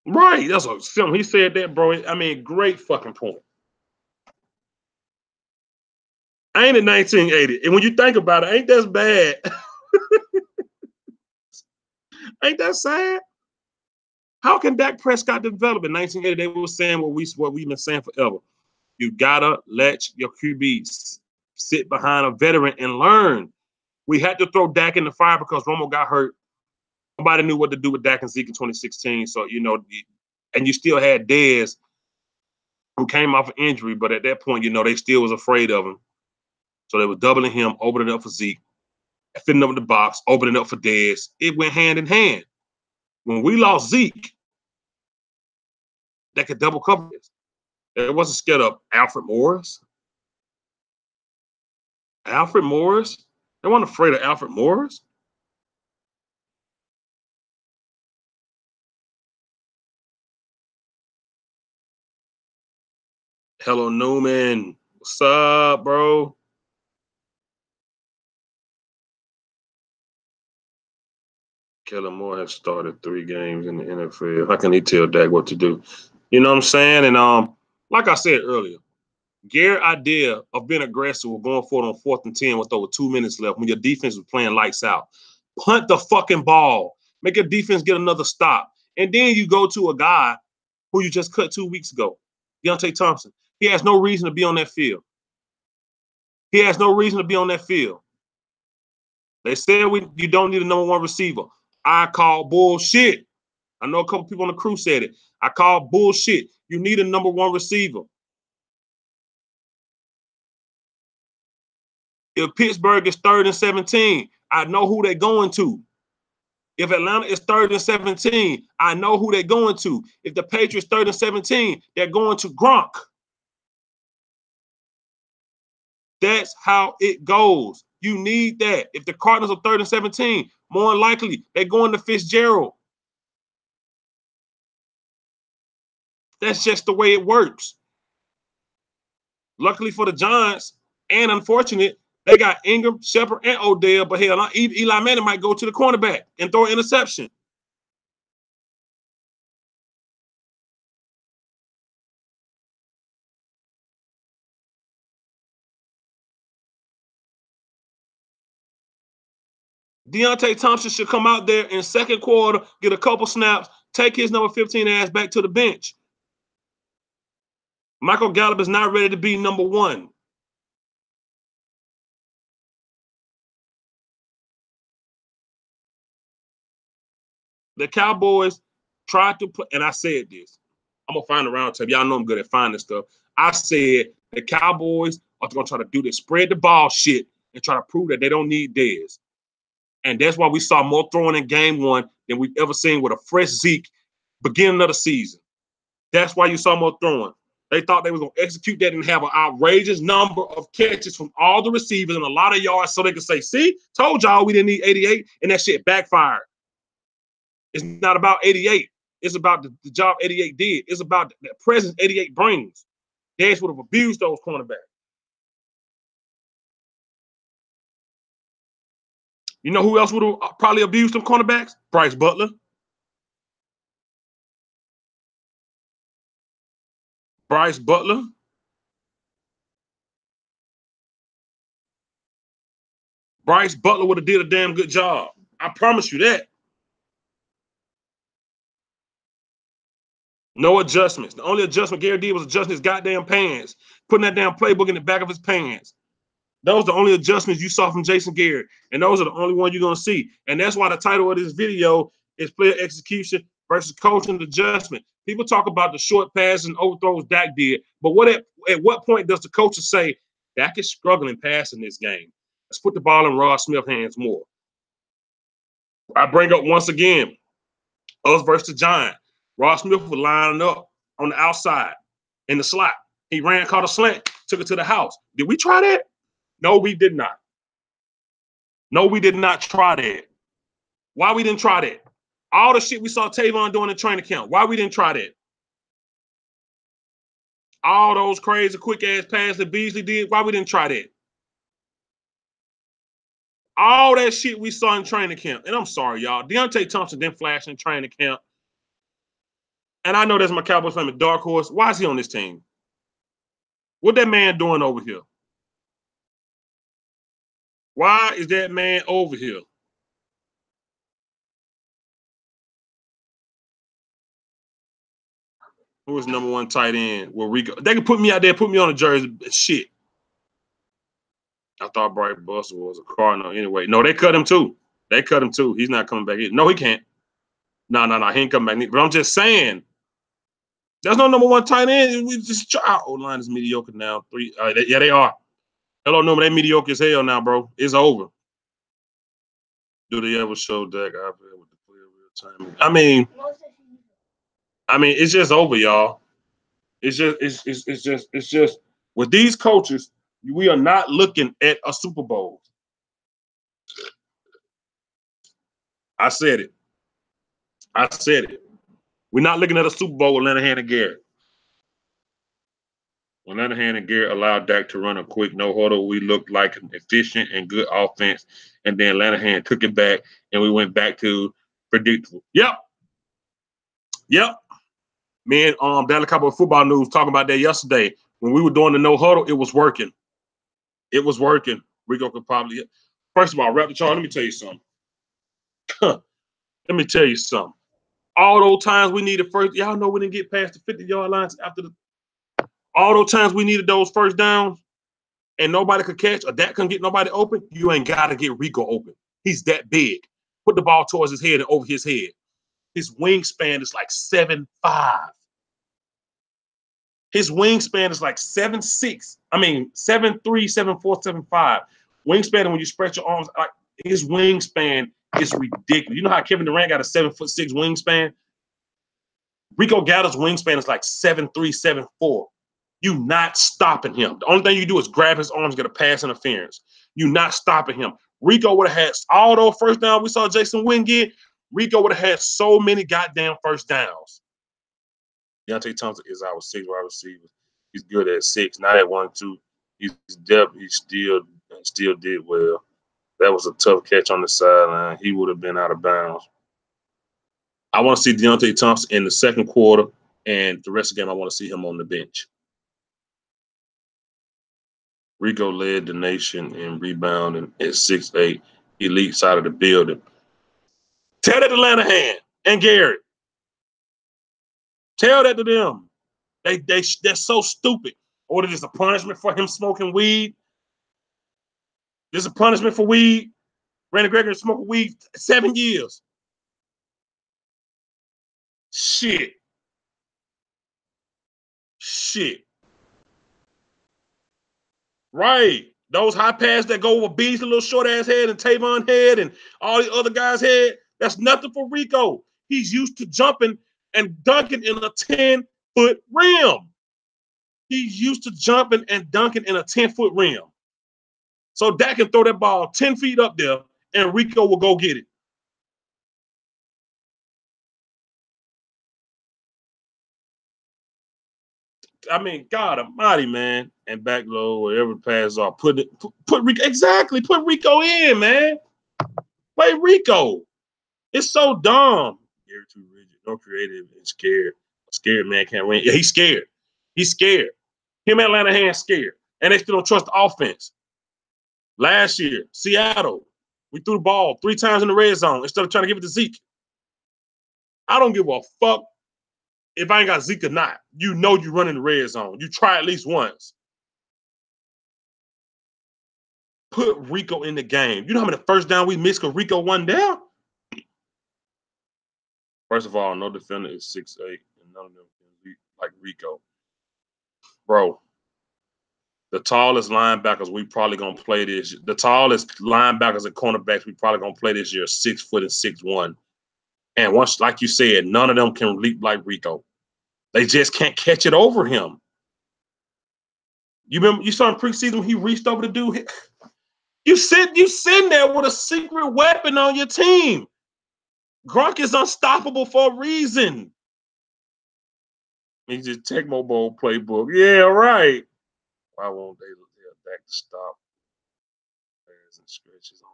Right. That's what Simp. He said that, bro. I mean, great fucking point. Ain't it 1980? And when you think about it, ain't that bad? Ain't that sad? How can Dak Prescott develop in 1980? They were saying what we've been saying forever. You gotta let your QBs sit behind a veteran and learn. We had to throw Dak in the fire because Romo got hurt. Nobody knew what to do with Dak and Zeke in 2016. So, you know, and you still had Dez, who came off an injury, but at that point, you know, they still was afraid of him. So they were doubling him, opening up for Zeke, fitting up in the box, opening up for Dez. It went hand in hand. When we lost Zeke, that could double cover this. It wasn't scared of Alfred Morris. Alfred Morris? They weren't afraid of Alfred Morris. Hello, Newman. What's up, bro? Kellen Moore has started 3 games in the NFL. How can he tell Dak what to do? You know what I'm saying? And like I said earlier, Garrett's idea of being aggressive or going for it on 4th and 10 with over 2 minutes left when your defense was playing lights out. Punt the fucking ball. Make your defense get another stop. And then you go to a guy who you just cut 2 weeks ago, Deontay Thompson. He has no reason to be on that field. He has no reason to be on that field. They said you don't need a number 1 receiver. I call bullshit. I know a couple people on the crew said it. I call bullshit. You need a number 1 receiver. If Pittsburgh is 3rd and 17, I know who they're going to. If Atlanta is 3rd and 17, I know who they're going to. If the Patriots 3rd and 17, they're going to Gronk. That's how it goes. You need that. If the Cardinals are 3rd and 17, more than likely they're going to Fitzgerald. That's just the way it works. Luckily for the Giants, and unfortunate, they got Ingram, Shepard, and Odell, but hell, Eli Manning might go to the cornerback and throw an interception. Deontay Thompson should come out there in 2nd quarter, get a couple snaps, take his number 15 ass back to the bench. Michael Gallup is not ready to be number 1. The Cowboys tried to put, and I said this, I'm going to find a round table. Y'all know I'm good at finding stuff. I said the Cowboys are going to try to do this, spread the ball shit, and try to prove that they don't need Dez. And that's why we saw more throwing in game 1 than we've ever seen with a fresh Zeke beginning of the season. That's why you saw more throwing. They thought they were going to execute that and have an outrageous number of catches from all the receivers and a lot of yards so they could say, see, told y'all we didn't need 88, and that shit backfired. It's not about 88. It's about the job 88 did. It's about the presence 88 brings. Dash would have abused those cornerbacks. You know who else would have probably abused them cornerbacks? Bryce Butler. Bryce Butler. Bryce Butler would have did a damn good job. I promise you that. No adjustments. The only adjustment Gary did was adjusting his goddamn pants, putting that damn playbook in the back of his pants. Those are the only adjustments you saw from Jason Garrett, and those are the only ones you're going to see. And that's why the title of this video is Player Execution versus Coaching Adjustment. People talk about the short passes and overthrows Dak did, but at what point does the coach say, Dak is struggling passing this game? Let's put the ball in Rod Smith's hands more. I bring up once again, us versus the Giants. Rod Smith was lining up on the outside in the slot. He ran, caught a slant, took it to the house. Did we try that? No, we did not. No, we did not try that. Why we didn't try that? All the shit we saw Tavon doing in training camp. Why we didn't try that? All those crazy quick-ass passes that Beasley did. Why we didn't try that? All that shit we saw in training camp. And I'm sorry, y'all. Deontay Thompson didn't flash in training camp. And I know that's my Cowboys fan, Dark Horse. Why is he on this team? What that man doing over here? Why is that man over here? Who is number one tight end? Well, Rico. They can put me out there, put me on a jersey. Shit. I thought Bryce Butler was a Cardinal anyway. No, they cut him too. They cut him too. He's not coming back in. No, he can't. No. He ain't coming back. But I'm just saying. There's no number one tight end. We just try. Our O-line is mediocre now. Yeah, they are. Hello, no, they mediocre as hell now, bro. It's over. Do they ever show Dak out there with the clear real time? I mean, it's just over, y'all. It's just with these coaches, we are not looking at a Super Bowl. I said it. We're not looking at a Super Bowl with Lanahan and Garrett. When Lanahan and Garrett allowed Dak to run a quick no huddle, we looked like an efficient and good offense. And then Lanahan took it back, and we went back to predictable. Yep. Me and Dallas Cowboy Football News talking about that yesterday. When we were doing the no huddle, it was working. Rico could probably. First of all, Raptor Charles, let me tell you something. All those times we needed first, y'all know we didn't get past the 50-yard lines after all those times we needed those first downs and nobody could catch or Dak couldn't get nobody open, you ain't got to get Rico open. He's that big. Put the ball towards his head and over his head. His wingspan is like 7'5". His wingspan is like 7'6". I mean, 7'3", 7'4", 7'5". Wingspan, when you spread your arms, like his wingspan is ridiculous. You know how Kevin Durant got a 7'6" wingspan? Rico Gatto's wingspan is like 7'3", 7'4". You not stopping him. The only thing you do is grab his arms, get a pass interference. You not stopping him. Rico would have had all those first downs we saw Jason Wynn get. Rico would have had so many goddamn first downs. Deontay Thompson is our 6th wide receiver. He's good at 6, not at 1-2. He's depth. He still did well. That was a tough catch on the sideline. He would have been out of bounds. I want to see Deontay Thompson in the second quarter, and the rest of the game, I want to see him on the bench. Rico led the nation in rebounding at 6'8", elite side of the building. Tell that to Lanahan and Garrett. Tell that to them. They're so stupid. Or is this a punishment for him smoking weed? This is a punishment for weed. Randy Gregory smoking weed 7 years. Shit. Right. Those high passes that go over Beasley, little short ass head, and Tavon head, and all the other guys' head. That's nothing for Rico. He's used to jumping and dunking in a 10-foot rim. He's used to jumping and dunking in a 10-foot rim. So Dak can throw that ball 10 feet up there, and Rico will go get it. I mean, God Almighty, man. And back low, wherever the passes are, put Rico exactly. Put Rico in, man. Play Rico. It's so dumb. You're too rigid, no creative, and scared. A scared man can't win. Yeah, he's scared. He's scared. Him, Atlanta, hands scared, and they still don't trust the offense. Last year, Seattle, we threw the ball 3 times in the red zone instead of trying to give it to Zeke. I don't give a fuck if I ain't got Zeke or not. You know you run in the red zone. You try at least once. Put Rico in the game. You know how many first down we missed because Rico won down? First of all, no defender is 6'8", and none of them can beat like Rico. Bro, the tallest linebackers we probably gonna play this year. The tallest linebackers and cornerbacks we probably gonna play this year 6 foot and 6'1". And once, like you said, none of them can leap like Rico. They just can't catch it over him. You remember you saw in preseason when he reached over to do. You sitting there with a secret weapon on your team. Gronk is unstoppable for a reason. He just Tecmo Bowl playbook. Yeah, right. Why won't they back to stop? And stretches on.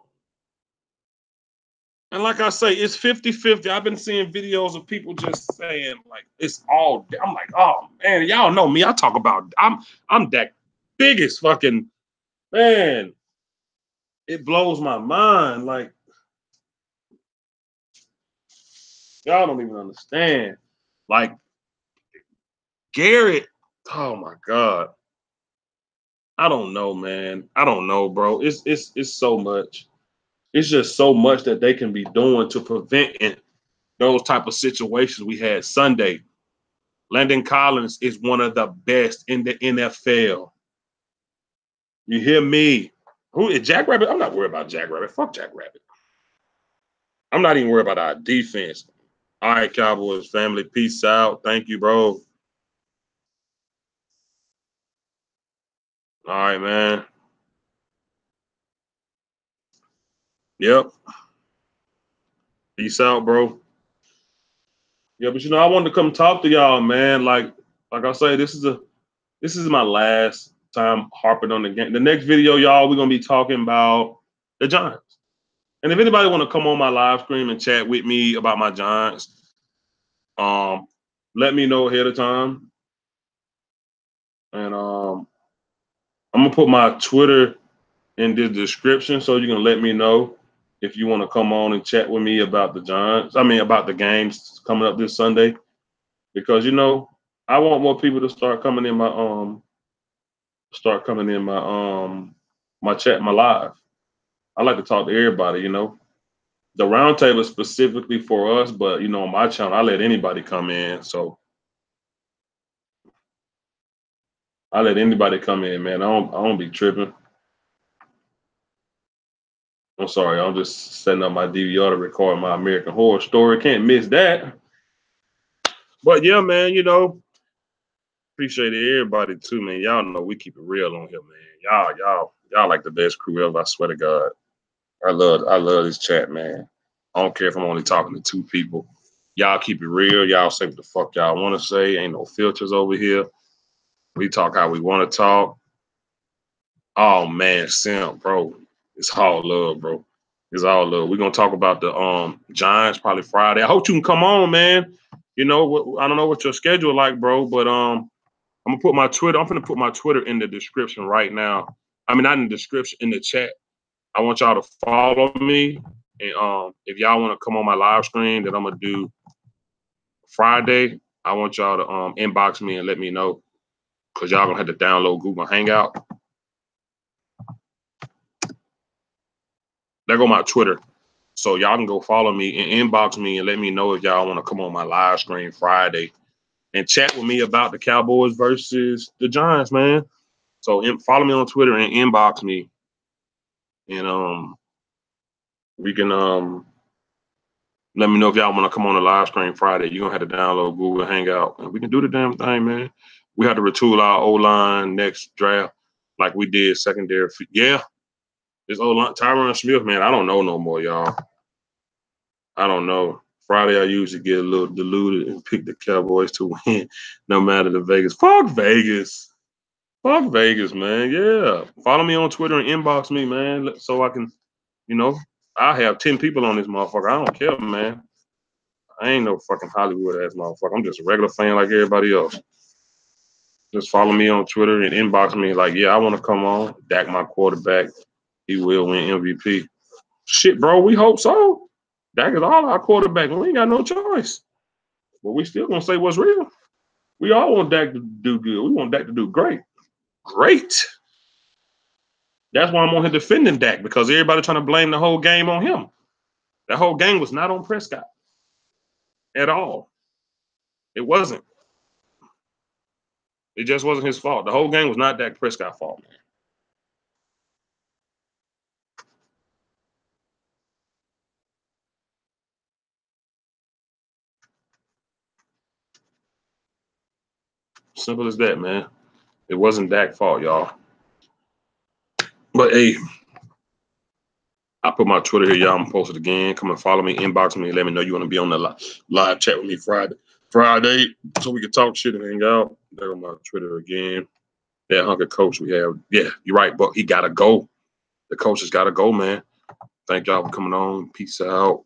And like I say, it's 50-50. I've been seeing videos of people just saying, like, it's all. I'm like, oh man, y'all know me. I talk about I'm that biggest fucking man. It blows my mind. Like, y'all don't even understand. Like, Garrett, oh my God. I don't know, man. I don't know, bro. It's so much. It's just so much that they can be doing to prevent those type of situations we had Sunday. Landon Collins is one of the best in the NFL. You hear me? Who is Jackrabbit? I'm not worried about Jackrabbit. Fuck Jackrabbit. I'm not even worried about our defense. All right, Cowboys family. Peace out. Thank you, bro. All right, man. Yep. Peace out, bro. Yeah, but I wanted to come talk to y'all, man. Like I say, this is my last time harping on the game. The next video, y'all, we're gonna be talking about the Giants. And if anybody want to come on my live stream and chat with me about my Giants, let me know ahead of time. And I'm gonna put my Twitter in the description so you can let me know if you want to come on and chat with me about the Giants. I mean, about the games coming up this Sunday, because I want more people to start coming in my my chat, my live. I like to talk to everybody. The roundtable is specifically for us, but on my channel, I let anybody come in. So I let anybody come in, man. I don't be tripping. I'm sorry, I'm just setting up my DVR to record my American Horror Story. Can't miss that. But yeah, man, appreciate everybody too, man. Y'all know we keep it real on here, man. Y'all like the best crew ever. I swear to God. I love this chat, man. I don't care if I'm only talking to 2 people. Y'all keep it real. Y'all say what the fuck y'all want to say. Ain't no filters over here. We talk how we want to talk. Oh man, Simp, bro. It's all love, bro. It's all love. We're gonna talk about the Giants probably Friday. I hope you can come on, man. I don't know what your schedule like, bro, but I'm gonna put my Twitter. I'm gonna put my Twitter in the description right now. I mean, not in the description, in the chat. I want y'all to follow me, and if y'all want to come on my live stream that I'm gonna do Friday, I want y'all to inbox me and let me know, because y'all gonna have to download Google Hangout. There go my Twitter. So y'all can go follow me and inbox me and let me know if y'all want to come on my live stream Friday and chat with me about the Cowboys versus the Giants, man. So follow me on Twitter and inbox me, and we can let me know if y'all want to come on the live stream Friday. You're gonna have to download Google Hangout, and we can do the damn thing, man. We have to retool our O-line next draft like we did secondary. Yeah, this O-line, Tyron Smith, man, I don't know no more, y'all. I don't know. Friday, I usually get a little diluted and pick the Cowboys to win, no matter the Vegas. Fuck Vegas. Fuck Vegas, man. Yeah. Follow me on Twitter and inbox me, man, so I can, I have 10 people on this motherfucker. I don't care, man. I ain't no fucking Hollywood ass motherfucker. I'm just a regular fan like everybody else. Just follow me on Twitter and inbox me like, yeah, I want to come on. Dak my quarterback. He will win MVP. Shit, bro, we hope so. Dak is all our quarterback, and we ain't got no choice. But we still gonna say what's real. We all want Dak to do good. We want Dak to do great. Great. That's why I'm on here defending Dak, because everybody trying to blame the whole game on him. That whole game was not on Prescott at all. It wasn't. It just wasn't his fault. The whole game was not Dak Prescott's fault, man. Simple as that, man. It wasn't Dak's fault, y'all. But hey, I put my Twitter here, y'all. I'm gonna post it again. Come and follow me, inbox me, and let me know you want to be on the live chat with me Friday, so we can talk shit and hang out. There on my Twitter again. That hunker coach we have. Yeah, you're right, but he gotta go. The coach has gotta go, man. Thank y'all for coming on. Peace out.